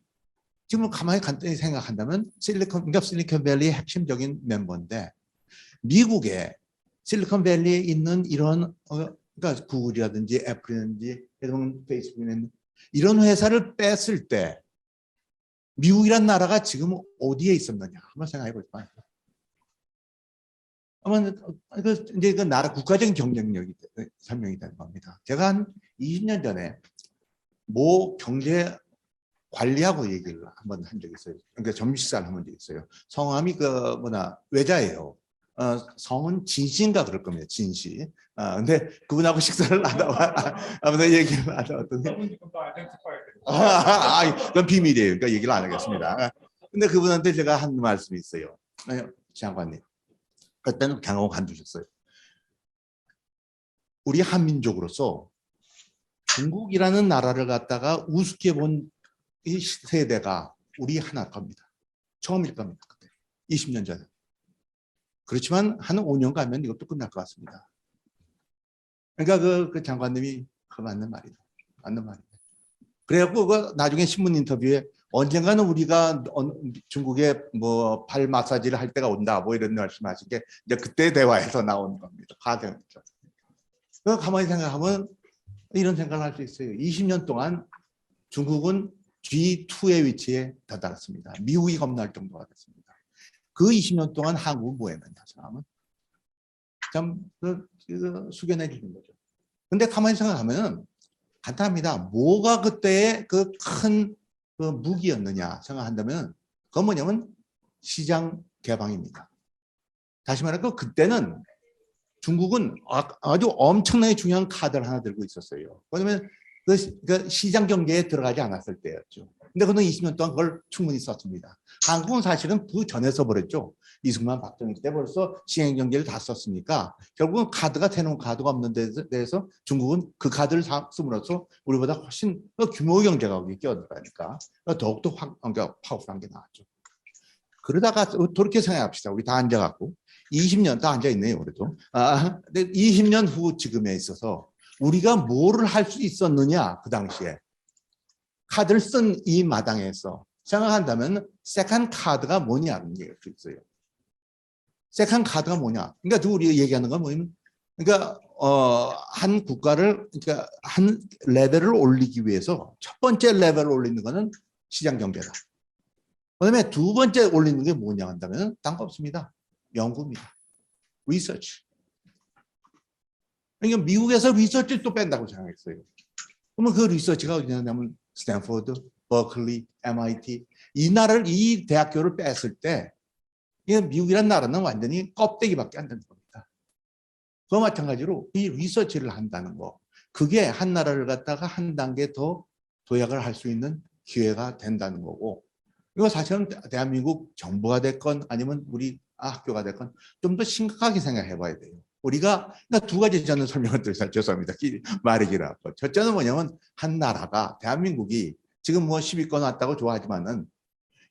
지금 가만히 간단히 생각한다면 그러니까 실리콘밸리의 핵심적인 멤버인데 미국의 실리콘밸리에 있는 이런 그러니까 구글이라든지 애플이라든지 이런 페이스북이라든지 이런 회사를 뺐을 때 미국이란 나라가 지금 어디에 있었느냐 한번 생각해 볼까요? 아마 이제 그 나라 국가적인 경쟁력이 설명이 되는 겁니다. 제가 한 20년 전에 모 경제 관리하고 얘기를 한번 한 적이 있어요. 그러니까 점심식사를 한번 적이 있어요. 성함이 그 외자예요. 성은 진씨인가 그럴 겁니다. 진씨. 근데 그분하고 식사를 하다가 아무튼 얘기를 하다 왔더니 그건 비밀이에요. 그러니까 얘기를 안 하겠습니다. 근데 그분한테 제가 한 말씀이 있어요. 장관님. 그때는 경호 간두셨어요. 우리 한민족으로서 중국이라는 나라를 갖다가 우습게 본 이 세대가 우리 하나 겁니다. 처음일 겁니다. 그때 20년 전에. 그렇지만 한 5년 가면 이것도 끝날 것 같습니다. 그러니까 그 장관님이 그 맞는 말이다. 맞는 말이다. 그래갖고 그 나중에 신문 인터뷰에 언젠가는 우리가 중국에 뭐 발 마사지를 할 때가 온다 뭐 이런 말씀하신 게 이제 그때 대화에서 나온 겁니다. 과정이죠. 가만히 생각하면 이런 생각을 할 수 있어요. 20년 동안 중국은 G2의 위치에 다다랐습니다. 미국이 겁날 정도가 됐습니다. 그 20년 동안 한국은 뭐 했느냐, 사람은. 참 숙연해 주는 거죠. 근데 가만히 생각하면 간단합니다. 뭐가 그때의 그 큰 무기였느냐 생각한다면 그건 뭐냐면 시장 개방입니다. 다시 말해서 그때는 중국은 아주 엄청나게 중요한 카드를 하나 들고 있었어요. 왜냐면 그 시장 경제에 들어가지 않았을 때였죠. 근데 그는 20년 동안 그걸 충분히 썼습니다. 한국은 사실은 그 전에 써버렸죠. 이승만 박정희 때 벌써 시행 경제를 다 썼으니까 결국은 카드가 새로운 카드가 없는 데 대해서 중국은 그 카드를 씀으로써 우리보다 훨씬 규모 경제가 거기 끼어들어가니까 더욱더 파워풀한 게 나왔죠. 그러다가 그렇게 생각합시다. 우리 다 앉아갖고 20년 다 앉아있네요. 그래도 근데 20년 후 지금에 있어서 우리가 뭐를 할 수 있었느냐 그 당시에 카드를 쓴 이 마당에서 생각한다면 세컨 카드가 뭐냐는 얘기할 수 있어요. 세컨 카드가 뭐냐? 그러니까 우리 얘기하는 건 뭐냐면, 그러니까 한 국가를 그러니까 한 레벨을 올리기 위해서 첫 번째 레벨을 올리는 거는 시장 경제다. 그다음에 두 번째 올리는 게 뭐냐 한다면 딴 거 없습니다. 연구입니다. 리서치. 그러니까 미국에서 리서치를 또 뺀다고 생각했어요. 그러면 그 리서치가 어디냐면 스탠포드, 버클리, MIT 이 대학교를 뺐을 때 미국이라는 나라는 완전히 껍데기밖에 안 되는 겁니다. 그와 마찬가지로 이 리서치를 한다는 거 그게 한 나라를 갖다가 한 단계 더 도약을 할 수 있는 기회가 된다는 거고 이거 사실은 대한민국 정부가 됐건 아니면 우리 학교가 됐건 좀 더 심각하게 생각해 봐야 돼요. 우리가 두 가지 저는 설명을 드려서 죄송합니다. 말이 길어갖고 첫째는 뭐냐면 한 나라가 대한민국이 지금 뭐 10위권 왔다고 좋아하지만은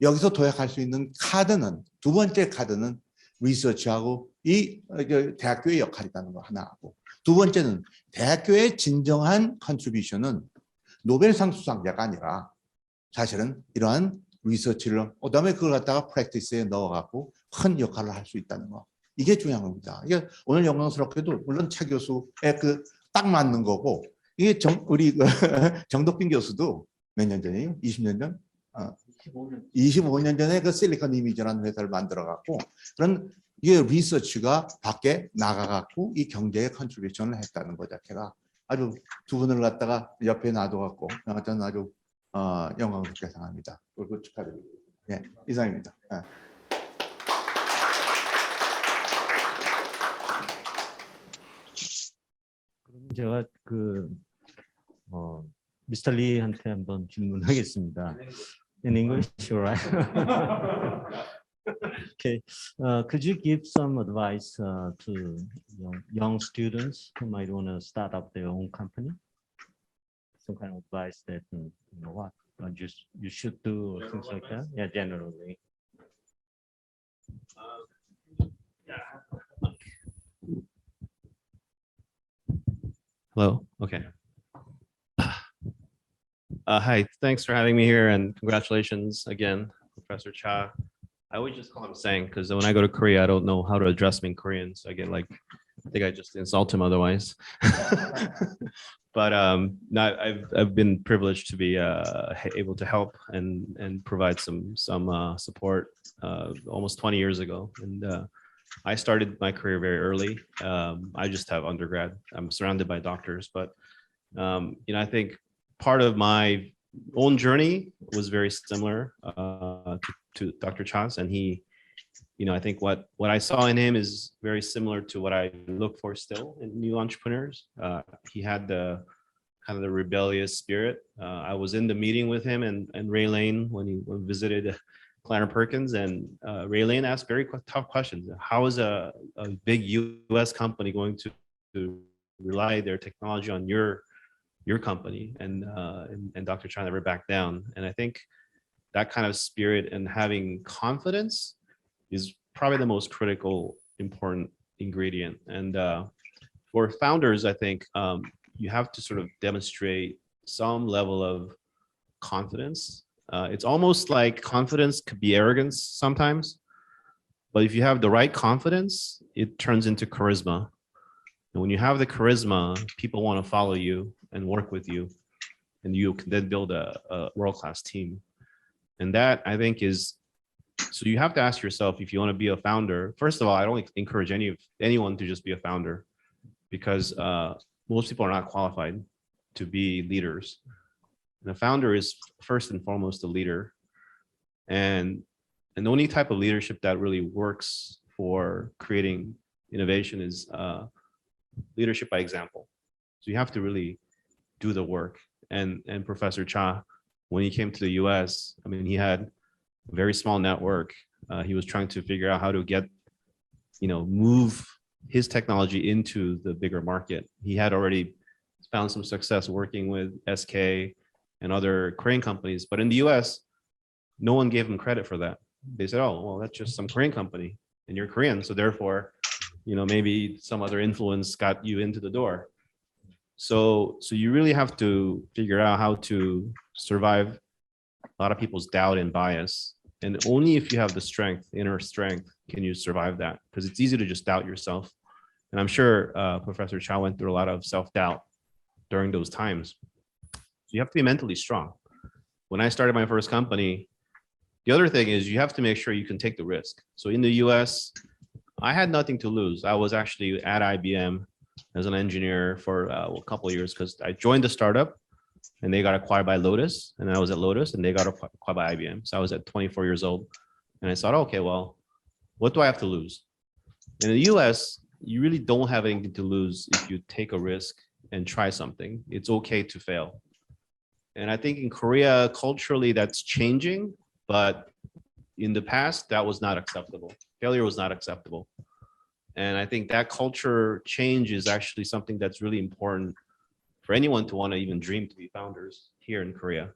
여기서 도약할 수 있는 카드는 두 번째 카드는 리서치하고 이 대학교의 역할이라는 거 하나하고 두 번째는 대학교의 진정한 컨트리뷰션은 노벨상 수상자가 아니라 사실은 이러한 리서치를 그다음에 그걸 갖다가 프랙티스에 넣어갖고 큰 역할을 할 수 있다는 거 이게 중요한 겁니다. 이게 오늘 영광스럽게도 물론 차 교수의 그 딱 맞는 거고 이게 우리 정덕빈 교수도 몇 년 전이에요? 20년 전? 25년 전에 그 실리콘 이미지라는 회사를 만들어갖고 그런 이게 리서치가 밖에 나가갖고 이 경제에 컨트리뷰션을 했다는 거 자체가 아주 두 분을 갖다가 옆에 놔둬갖고 저는 아주 영광스럽게 생각합니다. 그리고 축하드립니다. 네, 이상입니다. 네. 제가 미스터 리한테 한번 질문하겠습니다. In English, right? Okay. Could you give some advice to young students who might want to start up their own company? Some kind of advice that what you should do or things like that? Yeah, generally. Hello. Okay. Hi. Thanks for having me here, and congratulations again, Professor Cha. I always just call him Sang because when I go to Korea, I don't know how to address him in Korean, so I get like, I think I just insult him otherwise. But no, I've been privileged to be able to help and provide some support almost 20 years ago, and I started my career very early. I just have undergrad. I'm surrounded by doctors, but I think part of my own journey was very similar to Dr. Cha's, and he, I think what I saw in him is very similar to what I look for still in new entrepreneurs. He had the kind of the rebellious spirit. I was in the meeting with him and Ray Lane when he visited Kleiner Perkins, and Ray Lane asked very tough questions. How is a big US company going to rely their technology on your company? And Dr. Cha never backed down. And I think that kind of spirit and having confidence is probably the most critical, important ingredient. And for founders, I think you have to sort of demonstrate some level of confidence. It's almost like confidence could be arrogance sometimes, but if you have the right confidence, it turns into charisma. And when you have the charisma, people want to follow you and work with you. and you can then build a world-class team. And that, I think, is, so you have to ask yourself, if you want to be a founder, first of all, I don't encourage anyone to just be a founder, because most people are not qualified to be leaders. And the founder is first and foremost a leader. And the only type of leadership that really works for creating innovation is leadership by example. So you have to really do the work. And Professor Cha, when he came to the US, I mean, he had a very small network. He was trying to figure out how to get, move his technology into the bigger market. He had already found some success working with SK and other crane companies, but in the US, no one gave him credit for that. They said, oh, well, that's just some crane company and you're Korean. So therefore, maybe some other influence got you into the door. So you really have to figure out how to survive a lot of people's doubt and bias. And only if you have the strength, inner strength, can you survive that. Because it's easy to just doubt yourself. And I'm sure Professor Chow went through a lot of self-doubt during those times. So you have to be mentally strong. When I started my first company, the other thing is you have to make sure you can take the risk. So in the US, I had nothing to lose. I was actually at IBM as an engineer for a couple of years, because I joined the startup and they got acquired by Lotus, and I was at Lotus and they got acquired by IBM. So I was at 24 years old and I thought, okay, well, what do I have to lose? In the US, you really don't have anything to lose if you take a risk and try something. It's okay to fail. And I think in Korea, culturally, that's changing, but in the past, that was not acceptable. Failure was not acceptable. And I think that culture change is actually something that's really important for anyone to want to even dream to be founders here in Korea.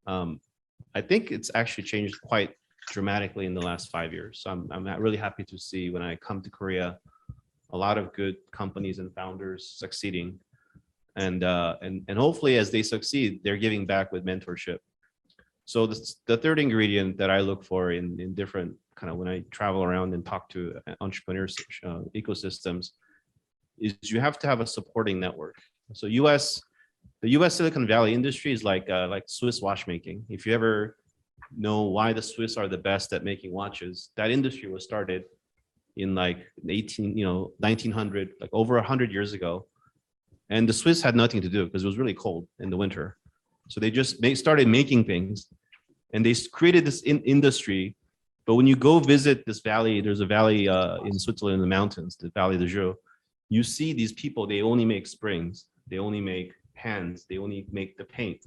I think it's actually changed quite dramatically in the last 5 years. So I'm really happy to see, when I come to Korea, a lot of good companies and founders succeeding. And hopefully as they succeed, they're giving back with mentorship. So the third ingredient that I look for in different kind of, when I travel around and talk to entrepreneurs ecosystems, is you have to have a supporting network. So the US Silicon Valley industry is like Swiss watchmaking. If you ever know why the Swiss are the best at making watches, that industry was started in like 1900, like over 100 years ago. And the Swiss had nothing to do because it was really cold in the winter. So they just started making things, and they created this industry. But when you go visit this valley, there's a valley in Switzerland in the mountains, the Valley de Joux. You see these people, they only make springs, they only make pans, they only make the paint.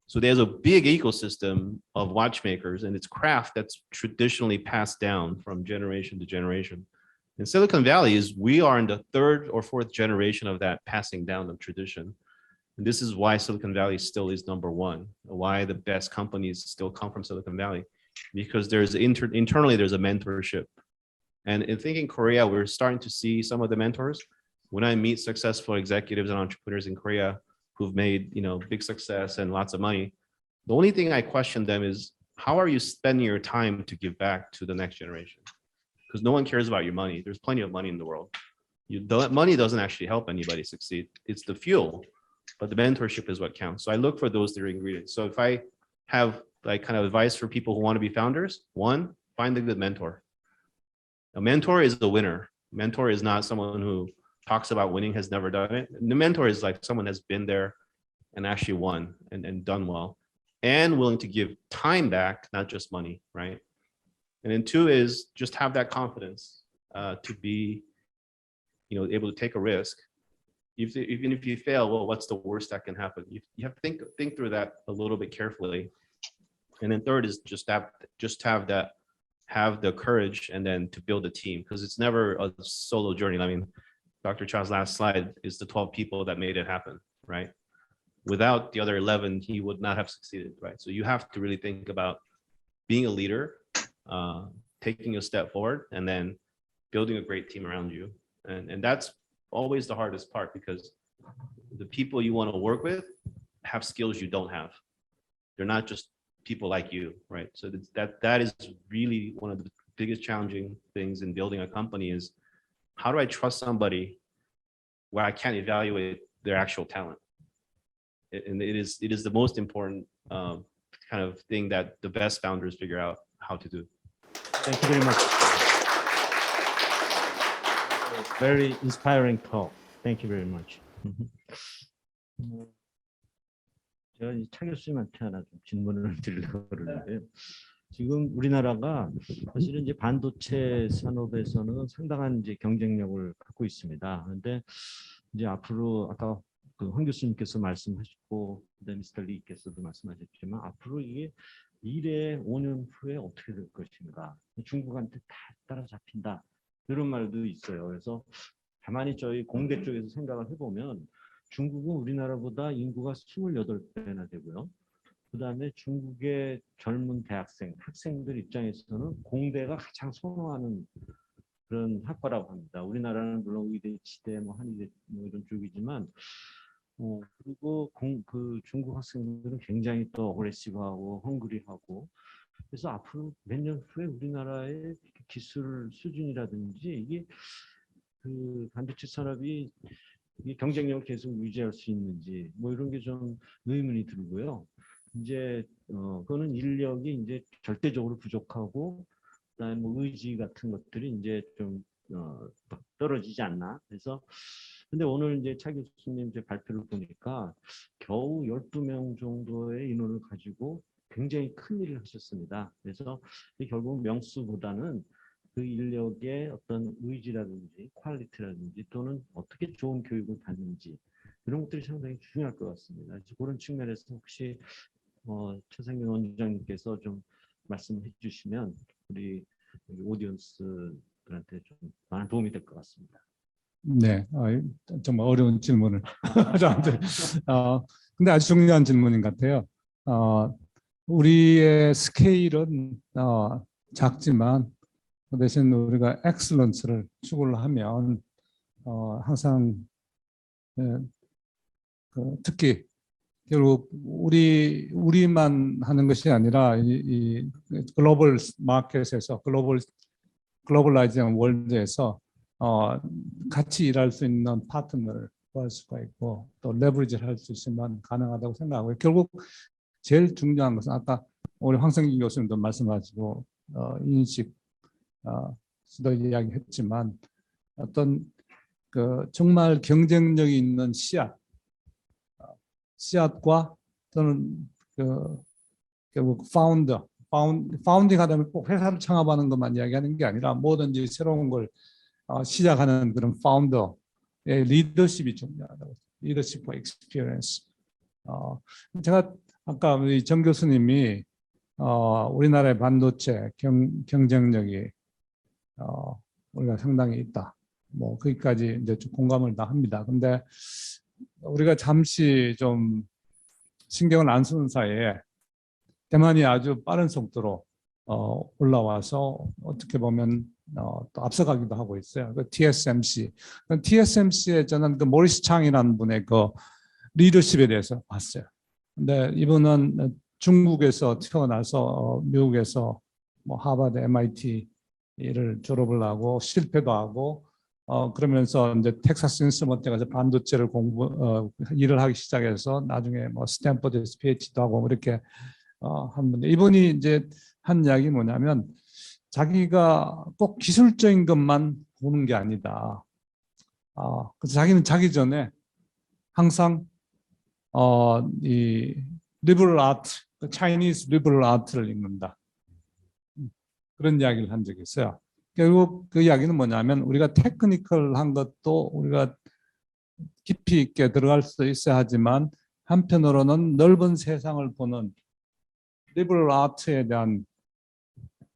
So there's a big ecosystem of watchmakers, and it's craft that's traditionally passed down from generation to generation. In Silicon Valley, we are in the third or fourth generation of that passing down of tradition. And this is why Silicon Valley still is number one, why the best companies still come from Silicon Valley, because there's internally, there's a mentorship. And in thinking Korea, we're starting to see some of the mentors. When I meet successful executives and entrepreneurs in Korea who've made big success and lots of money, the only thing I question them is, how are you spending your time to give back to the next generation? Because no one cares about your money. There's plenty of money in the world. Money doesn't actually help anybody succeed. It's the fuel, but the mentorship is what counts. So I look for those three ingredients. So if I have like kind of advice for people who want to be founders, one, find a good mentor. A mentor is the winner. Mentor is not someone who talks about winning, has never done it. And the mentor is like someone has been there and actually won and done well, and willing to give time back, not just money, right? And then two is just have that confidence to be, able to take a risk. Even if you fail, well, what's the worst that can happen? You have to think through that a little bit carefully. And then third is just have the courage, and then to build a team, because it's never a solo journey. I mean, Dr. Cha's last slide is the 12 people that made it happen, right? Without the other 11, he would not have succeeded, right? So you have to really think about being a leader, taking a step forward, and then building a great team around you. And that's always the hardest part, because the people you want to work with have skills you don't have. They're not just people like you, right? So that is really one of the biggest challenging things in building a company is, how do I trust somebody where I can't evaluate their actual talent? and it is the most important kind of thing that the best founders figure out how to do. Thank you very much. Very inspiring talk. Thank you very much. 제가 차 교수님한테 하나 좀 질문을 드리려고 그러는데요. 지금 우리나라가 사실은 이제 반도체 산업에서는 상당한 이제 경쟁력을 갖고 있습니다. 그런데 이제 앞으로 아까 그 황 교수님께서 말씀하셨고, 그다음에 미스터 리께서도 말씀하셨지만 앞으로 이게 미래 5년 후에 어떻게 될 것인가? 중국한테 다 따라잡힌다. 이런 말도 있어요. 그래서 가만히 저희 공대 쪽에서 생각을 해보면 중국은 우리나라보다 인구가 28배나 되고요. 그다음에 중국의 젊은 대학생, 학생들 입장에서는 공대가 가장 선호하는 그런 학과라고 합니다. 우리나라는 물론 의대, 치대, 뭐 한의대 뭐 이런 쪽이지만, 그리고 그 중국 학생들은 굉장히 또 어그레시브하고 헝그리하고, 그래서 앞으로 몇 년 후에 우리나라의 기술 수준이라든지 이게 그 반도체 산업이 이 경쟁력을 계속 유지할 수 있는지 뭐 이런 게 좀 의문이 들고요. 이제 그거는 인력이 이제 절대적으로 부족하고, 그다음에 뭐 의지 같은 것들이 이제 좀 떨어지지 않나. 그래서 근데 오늘 이제 차 교수님 이제 발표를 보니까 겨우 12명 정도의 인원을 가지고 굉장히 큰 일을 하셨습니다. 그래서 결국 명수보다는 그 인력의 어떤 의지라든지 퀄리티라든지 또는 어떻게 좋은 교육을 받는지 이런 것들이 상당히 중요할 것 같습니다. 그래서 그런 측면에서 혹시 최상민 원장님께서 좀 말씀해 주시면 우리 오디언스들한테 좀 많은 도움이 될 것 같습니다. 네, 정말 어려운 질문을 저한테. 근데 아주 중요한 질문인 것 같아요. 우리의 스케일은 작지만 그 대신 우리가 엑셀런스를 추구를 하면 항상 특히 결국 우리만 하는 것이 아니라 이 글로벌 마켓에서 글로벌라이징 월드에서 같이 일할 수 있는 파트너를 구할 수가 있고 또 레버리지를 할 수 있으면 가능하다고 생각하고요. 결국 제일 중요한 것은 아까 우리 황성기 교수님도 말씀하시고 인식 수도 이야기했지만 어떤 그 정말 경쟁력이 있는 씨앗과 또는 결국 파운딩 하다면 꼭 회사를 창업하는 것만 이야기하는 게 아니라 뭐든지 새로운 걸 시작하는 그런 파운더의 리더십이 중요하다고. 리더십과 익스피리언스. 제가 아까 우리 정 교수님이 우리나라의 반도체 경쟁력이 우리가 상당히 있다. 뭐 거기까지 이제 좀 공감을 다 합니다. 근데 우리가 잠시 좀 신경을 안 쓰는 사이에 대만이 아주 빠른 속도로 올라와서 어떻게 보면 또 앞서가기도 하고 있어요. 그 TSMC에 저는 그 모리스 창이라는 분의 그 리더십에 대해서 봤어요. 근데 이분은 중국에서 태어나서 미국에서 뭐 하버드, MIT를 졸업을 하고 실패도 하고 그러면서 이제 텍사스 인스트루먼트에 가서 반도체를 일을 하기 시작해서 나중에 뭐 스탠퍼드에서 PhD도 하고 이렇게 한 분인데 이분이 이제 한 이야기 뭐냐면 자기가 꼭 기술적인 것만 보는 게 아니다. 그래서 자기는 자기 전에 항상 이 리버럴 아트, 차이니즈 리버럴 아트를 읽는다. 그런 이야기를 한 적이 있어요. 결국 그 이야기는 뭐냐면 우리가 테크니컬한 것도 우리가 깊이 있게 들어갈 수도 있어야 하지만 한편으로는 넓은 세상을 보는 리버럴 아트에 대한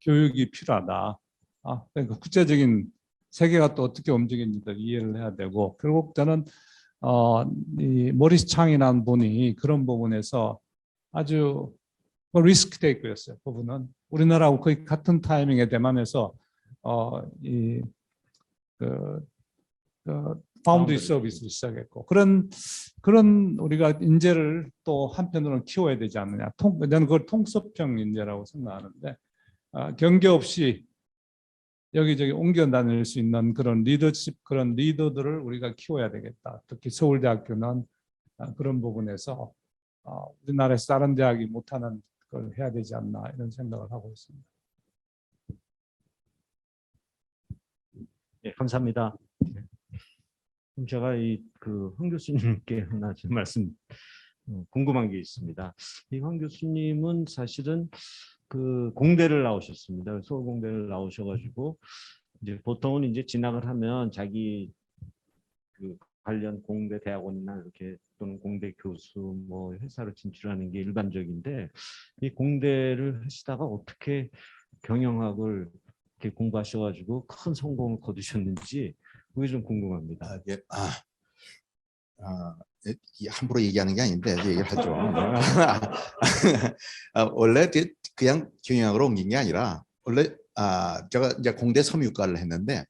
교육이 필요하다. 그러니까 국제적인 세계가 또 어떻게 움직이는지를 이해를 해야 되고 결국 저는 이 모리스 창이라는 분이 그런 부분에서 아주 리스크 테이크였어요. 그분은 우리나라하고 거의 같은 타이밍에 대만에서 파운드리 서비스를 시작했고 그런 우리가 인재를 또 한편으로는 키워야 되지 않느냐. 저는 그걸 통섭형 인재라고 생각하는데 경계 없이 여기저기 옮겨 다닐 수 있는 그런 리더십, 그런 리더들을 우리가 키워야 되겠다. 특히 서울대학교는 그런 부분에서 우리나라에서 다른 대학이 못하는 걸 해야 되지 않나 이런 생각을 하고 있습니다. 예, 감사합니다. 네. 그럼 제가 황 교수님께 하나 좀 말씀 궁금한 게 있습니다. 이 황 교수님은 사실은 그 공대를 나오셨습니다. 서울공대를 나오셔가지고 이제 보통은 이제 진학을 하면 자기 그 관련 공대 대학원이나 이렇게 또는 공대 교수 뭐 회사로 진출하는 게 일반적인데 이 공대를 하시다가 어떻게 경영학을 이렇게 공부하셔가지고 큰 성공을 거두셨는지 그게 좀 궁금합니다. 이 함부로 얘기하는 게 아닌데 얘기를 하죠. 원래 그냥 경영학으로 옮긴 게 아니라 원래 제가 이제 공대 섬유과를 했는데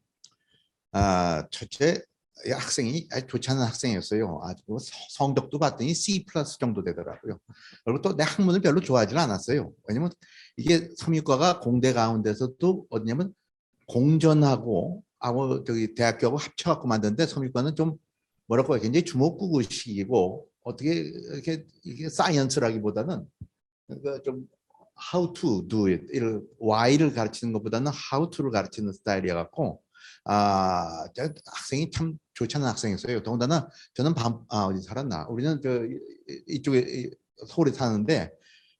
첫째 이 학생이 아주 좋지 않은 학생이었어요. 아주 성적도 봤더니 C 플러스 정도 되더라고요. 그리고 또 내 학문을 별로 좋아하지는 않았어요. 왜냐면 이게 섬유과가 공대 가운데서도 어디냐면 공전하고 저기 대학교하고 합쳐갖고 만드는데 섬유과는 좀 뭐랄까 굉장히 주먹구구식이고 어떻게 이렇게 이게 사이언스라기보다는 그러니까 좀 how to do it, why를 가르치는 것보다는 how to를 가르치는 스타일이어 갖고 학생이 참 좋지 않은 학생이었어요. 더군다나 저는 어디 살았나? 우리는 이쪽에 서울에 사는데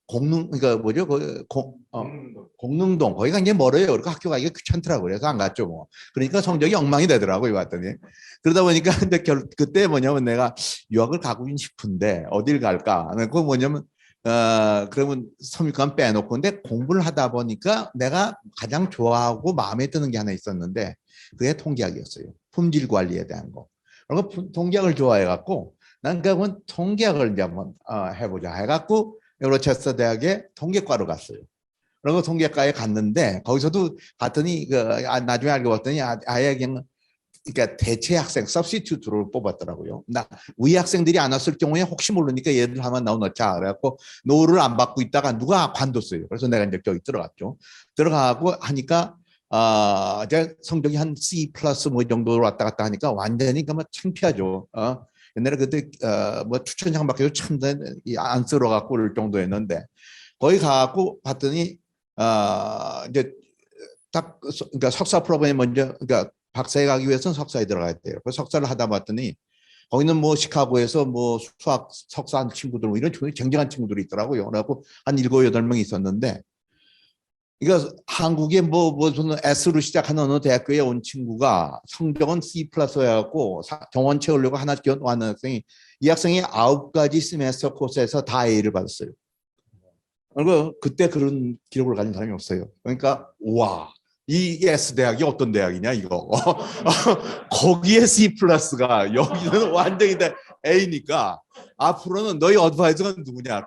그러니까 뭐죠? 공릉동 거기가 이제 멀어요. 그러니까 학교 가기가 귀찮더라고요. 그래서 안 갔죠 뭐. 그러니까 성적이 엉망이 되더라고요. 왔더니 그러다 보니까 근데 그때 뭐냐면 내가 유학을 가고 싶은데 어딜 갈까? 그 뭐냐면 그러면 섬유과는 빼놓고 근데 공부를 하다 보니까 내가 가장 좋아하고 마음에 드는 게 하나 있었는데 그게 통계학이었어요. 품질 관리에 대한 거. 그리고 통계학을 좋아해 갖고 난 그러면 통계학을 이제 한번 해보자 해갖고 로체스터 대학에 통계과로 갔어요. 그리고 통계과에 갔는데 거기서도 갔더니 나중에 알고 봤더니 아예 그냥 그러니까 대체 학생 서브스티튜트를 뽑았더라고요. 우리 학생들이 안 왔을 경우에 혹시 모르니까 얘들 한번 넣자 그래갖고 노를 안 받고 있다가 누가 관뒀어요. 그래서 내가 이제 저기 들어갔죠. 들어가고 하니까 이제 성적이 한 C 플러스 뭐 정도로 왔다 갔다 하니까 완전히 뭐 창피하죠. 옛날에 그때 뭐 추천장 받기도 참 안쓰러 갖고 올 정도였는데 거기 가갖고 봤더니 이제 딱 그러니까 석사 프로그램에 먼저 그러니까 박사에 가기 위해서는 석사에 들어가야 돼요. 그래서 석사를 하다 봤더니 거기는 뭐 시카고에서 뭐 수학 석사한 친구들 뭐 이런 쟁쟁한 친구들이 있더라고요. 그래갖고 한 7, 8명 있었는데 그러니까 한국에 무슨 S로 시작하는 어느 대학교에 온 친구가 성적은 C 플러스 해갖고 정원 채우려고 하나 왔는 학생이 이 학생이 9가지 세메스터 코스에서 다 A를 받았어요. 그리고 그때 그런 기록을 가진 사람이 없어요. 그러니까 와, 이 S 대학이 어떤 대학이냐 이거. 거기에 C 플러스가 여기는 완전히 A니까 앞으로는 너희 어드바이저가 누구냐.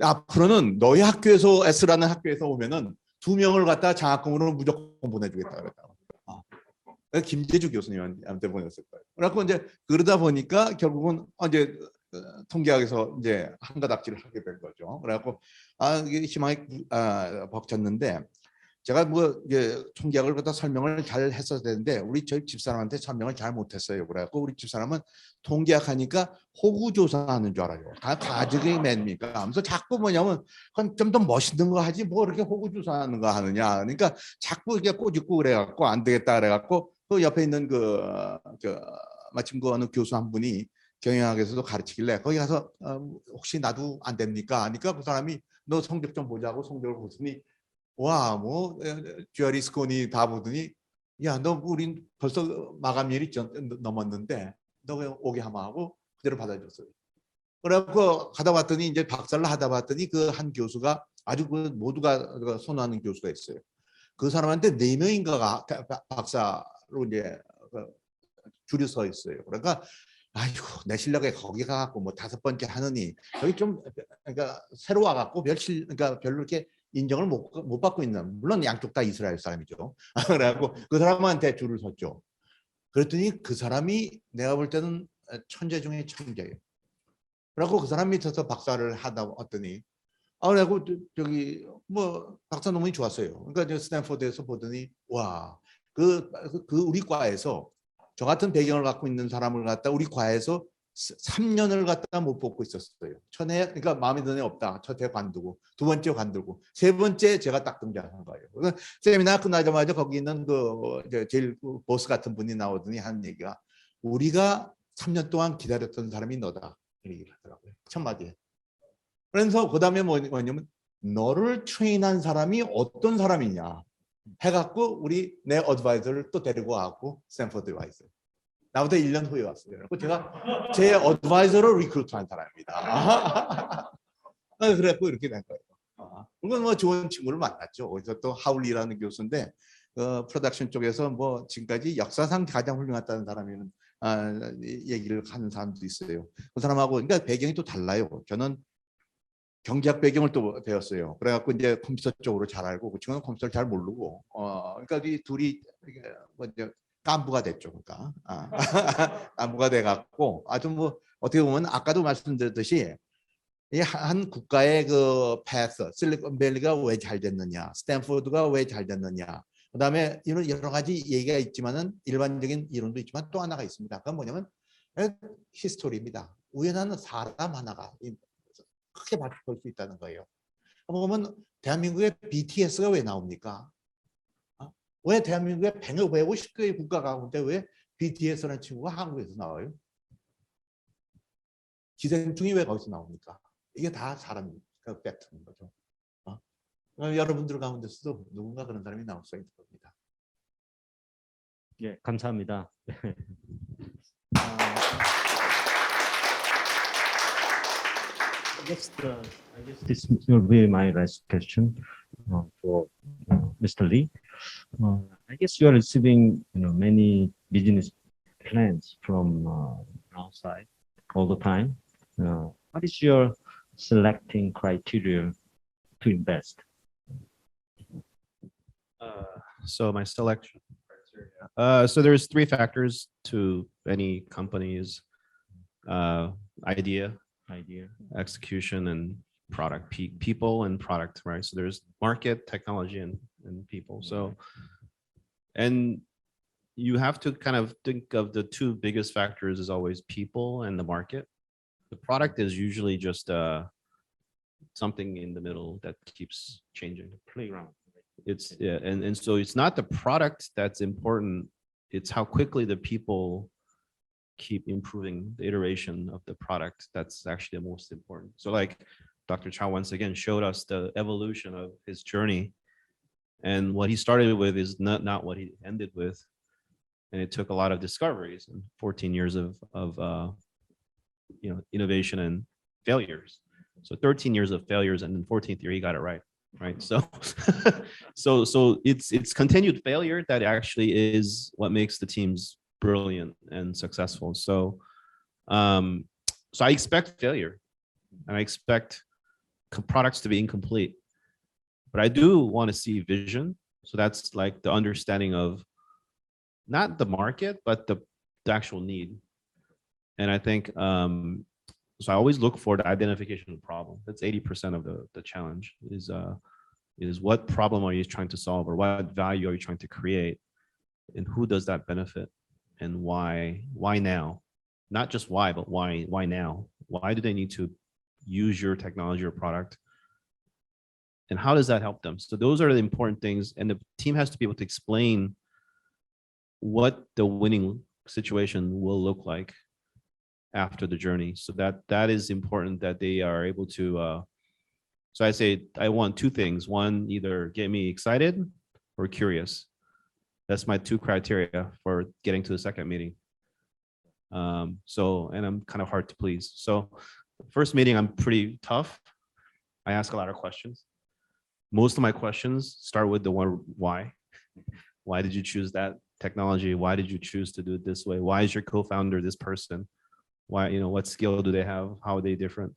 앞으로는 너희 학교에서 S라는 학교에서 오면은 2명을 갖다 장학금으로 무조건 보내주겠다 그랬다고. 김재주 교수님한테 보냈을 거예요. 그래갖고 이제 그러다 보니까 결국은 이제 통계학에서 이제 한 가닥질을 하게 된 거죠. 그래갖고 이게 희망이 벅찼는데 제가 뭐 이제 통계학을 갖다 설명을 잘 했어야 되는데 저희 집사람한테 설명을 잘 못했어요. 그래갖고 우리 집사람은 통계학 하니까 호구조사하는 줄 알아요. 다 가족이 맵니까? 하면서 자꾸 뭐냐면 좀 더 멋있는 거 하지 뭐 이렇게 호구조사하는 거 하느냐. 그러니까 자꾸 이렇게 꼬집고 그래갖고 안 되겠다 그래갖고 그 옆에 있는 마침 그 어느 교수 한 분이 경영학에서도 가르치길래 거기 가서 혹시 나도 안 됩니까? 하니까 그 사람이 너 성적 좀 보자고 성적을 보더니 와, 뭐 듀얼리스콘이 다 보더니 야, 너 우린 벌써 마감일이 넘었는데 너 왜 오게 하마 하고 그대로 받아줬어요. 그래갖고 하다 봤더니 이제 박사를 하다 봤더니 그 한 교수가 아주 모두가 선호하는 교수가 있어요. 그 사람한테 4명인가가 박사로 이제 줄이 서 있어요. 그러니까 아이고 내 실력에 거기 가갖고 뭐 5번째 하느니 여기 좀 그러니까 새로 와갖고 그러니까 별로 이렇게 인정을 못 받고 있는 물론 양쪽 다 이스라엘 사람이죠. 그래갖고 그 사람한테 줄을 섰죠. 그랬더니 그 사람이 내가 볼 때는 천재 중에 천재예요. 그래갖고 그 사람 밑에서 박사를 하다 왔더니 그래갖고 저기 뭐 박사 논문이 좋았어요. 그러니까 저 스탠포드에서 보더니 와 그 우리 과에서 저 같은 배경을 갖고 있는 사람을 갖다 우리 과에서 3년을 갖다 못 뽑고 있었어요. 첫해 그러니까 마음에 드는 애 없다. 첫해 관두고 두 번째 관두고 세 번째 제가 딱 등장한 거예요. 그래서 세미나 끝나자마자 거기 있는 제일 보스 같은 분이 나오더니 하는 얘기가 우리가 3년 동안 기다렸던 사람이 너다. 이렇게 얘기를 하더라고요. 첫 마디에. 그래서 그다음에 뭐냐면 너를 트레인한 사람이 어떤 사람이냐 해갖고 내 어드바이저를 또 데리고 와갖고 스탠포드에 와 있어요. 나보다 1년 후에 왔어요. 그래서 제가 제 어드바이저를 리크루트한 사람입니다. 그래갖고 이렇게 된 거예요. 그리고 뭐 좋은 친구를 만났죠. 거기서 또 하울리라는 교수인데 프로덕션 쪽에서 뭐 지금까지 역사상 가장 훌륭하다는 사람이는 얘기를 하는 사람도 있어요. 그 사람하고 그러니까 배경이 또 달라요. 저는 경제학 배경을 또 배웠어요. 그래갖고 이제 컴퓨터 쪽으로 잘 알고 그 친구는 컴퓨터를 잘 모르고 그러니까 이 둘이 뭐 이제 깐부가 됐죠. 그러니까 깐부가 돼갖고 아주 뭐 어떻게 보면 아까도 말씀드렸듯이 이 한 국가의 그 패스, 실리콘밸리가 왜 잘 됐느냐, 스탠포드가 왜 잘 됐느냐, 그다음에 이런 여러 가지 얘기가 있지만은 일반적인 이론도 있지만 또 하나가 있습니다. 그건 뭐냐면 히스토리입니다. 우연한 사람 하나가 크게 바꿀 수 있다는 거예요. 보면 대한민국의 BTS가 왜 나옵니까? 왜 대한민국의 150개의 국가 가운데 왜 BTS라는 친구가 한국에서 나와요? 기생충이 왜 거기서 나옵니까? 이게 다 사람 팩트인 거죠. 여러분들 가운데서도 누군가 그런 사람이 나올 수 있는 겁니다. 예, 감사합니다. I guess this will be my last question for Mr. Lee. I guess you are receiving many business plans from outside all the time. What is your selecting criteria to invest? So my selection criteria. So there's 3 factors to any company's idea, execution, and product. People and product, right? So there's market, technology, and people. So, and you have to kind of think of the 2 biggest factors as always people and the market. The product is usually just something in the middle that keeps changing. Playground. It's yeah, and so it's not the product that's important. It's how quickly the people keep improving the iteration of the product. That's actually the most important. So like Dr. Chow once again showed us the evolution of his journey, and what he started with is not what he ended with, and it took a lot of discoveries and 14 years of innovation and failures. So 13 years of failures, and then 14th year he got it right. So so it's continued failure that actually is what makes the teams brilliant and successful. So so I expect failure, and I expect products to be incomplete, but I do want to see vision. So that's like the understanding of not the market, but the actual need. And I think so I always look for the identification of the problem. That's 80% of the challenge is what problem are you trying to solve, or what value are you trying to create, and who does that benefit, and why now? Not just why, but why now? Why do they need to use your technology or product? And how does that help them? So those are the important things, and the team has to be able to explain what the winning situation will look like after the journey. So that is important, that they are able to so I say I want 2 things. One, either get me excited or curious. That's my 2 criteria for getting to the second meeting. So, and I'm kind of hard to please. So first meeting, I'm pretty tough. I ask a lot of questions. Most of my questions start with the one, why? Why did you choose that technology? Why did you choose to do it this way? Why is your co-founder this person? Why, what skill do they have? How are they different?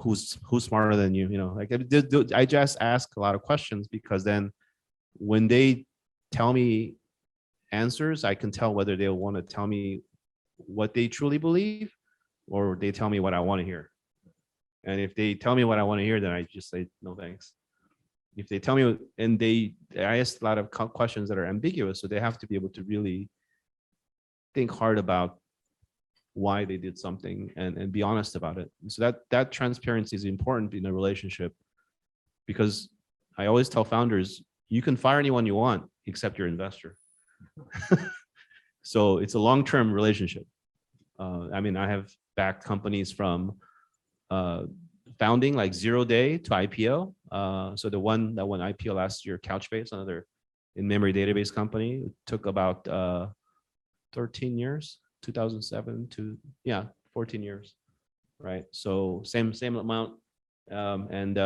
Who's smarter than you? Like I just ask a lot of questions, because then when they tell me answers, I can tell whether they want to tell me what they truly believe, or they tell me what I want to hear. And if they tell me what I want to hear, then I just say no thanks. If they tell me, and I ask a lot of questions that are ambiguous, so they have to be able to really think hard about why they did something and be honest about it. So that transparency is important in a relationship, because I always tell founders, you can fire anyone you want except your investor. So it's a long-term relationship. I mean, I have backed companies from founding, like 0 day to IPO. So the one that went IPO last year, Couchbase, another in-memory database company, it took about 13 years, 2007 to 14 years, right? So same amount. And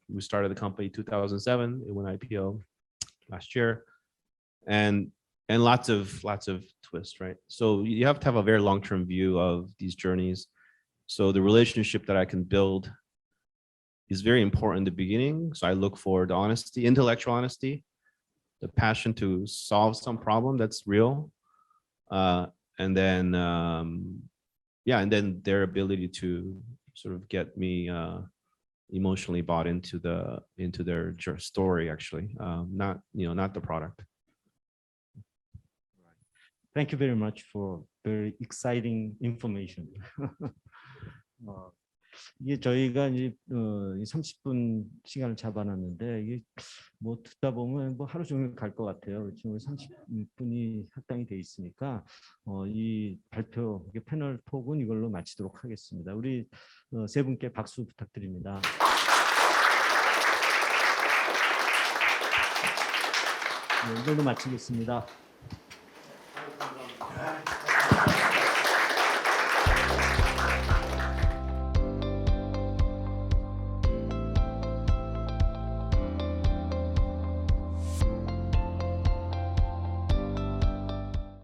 we started the company 2007. It went IPO last year, and lots of twists, right? So you have to have a very long-term view of these journeys. So the relationship that I can build is very important in the beginning. So I look for the honesty, intellectual honesty, the passion to solve some problem that's real, and then and then their ability to sort of get me emotionally bought into their story, actually, not the product. Thank you very much for very exciting information. 이게 저희가 이제 30분 시간을 잡아놨는데 이게 뭐 듣다 보면 뭐 하루 종일 갈 것 같아요. 지금 30분이 할당이 돼 있으니까 이 발표 패널 톡은 이걸로 마치도록 하겠습니다. 우리 세 분께 박수 부탁드립니다. 네, 이걸로 마치겠습니다.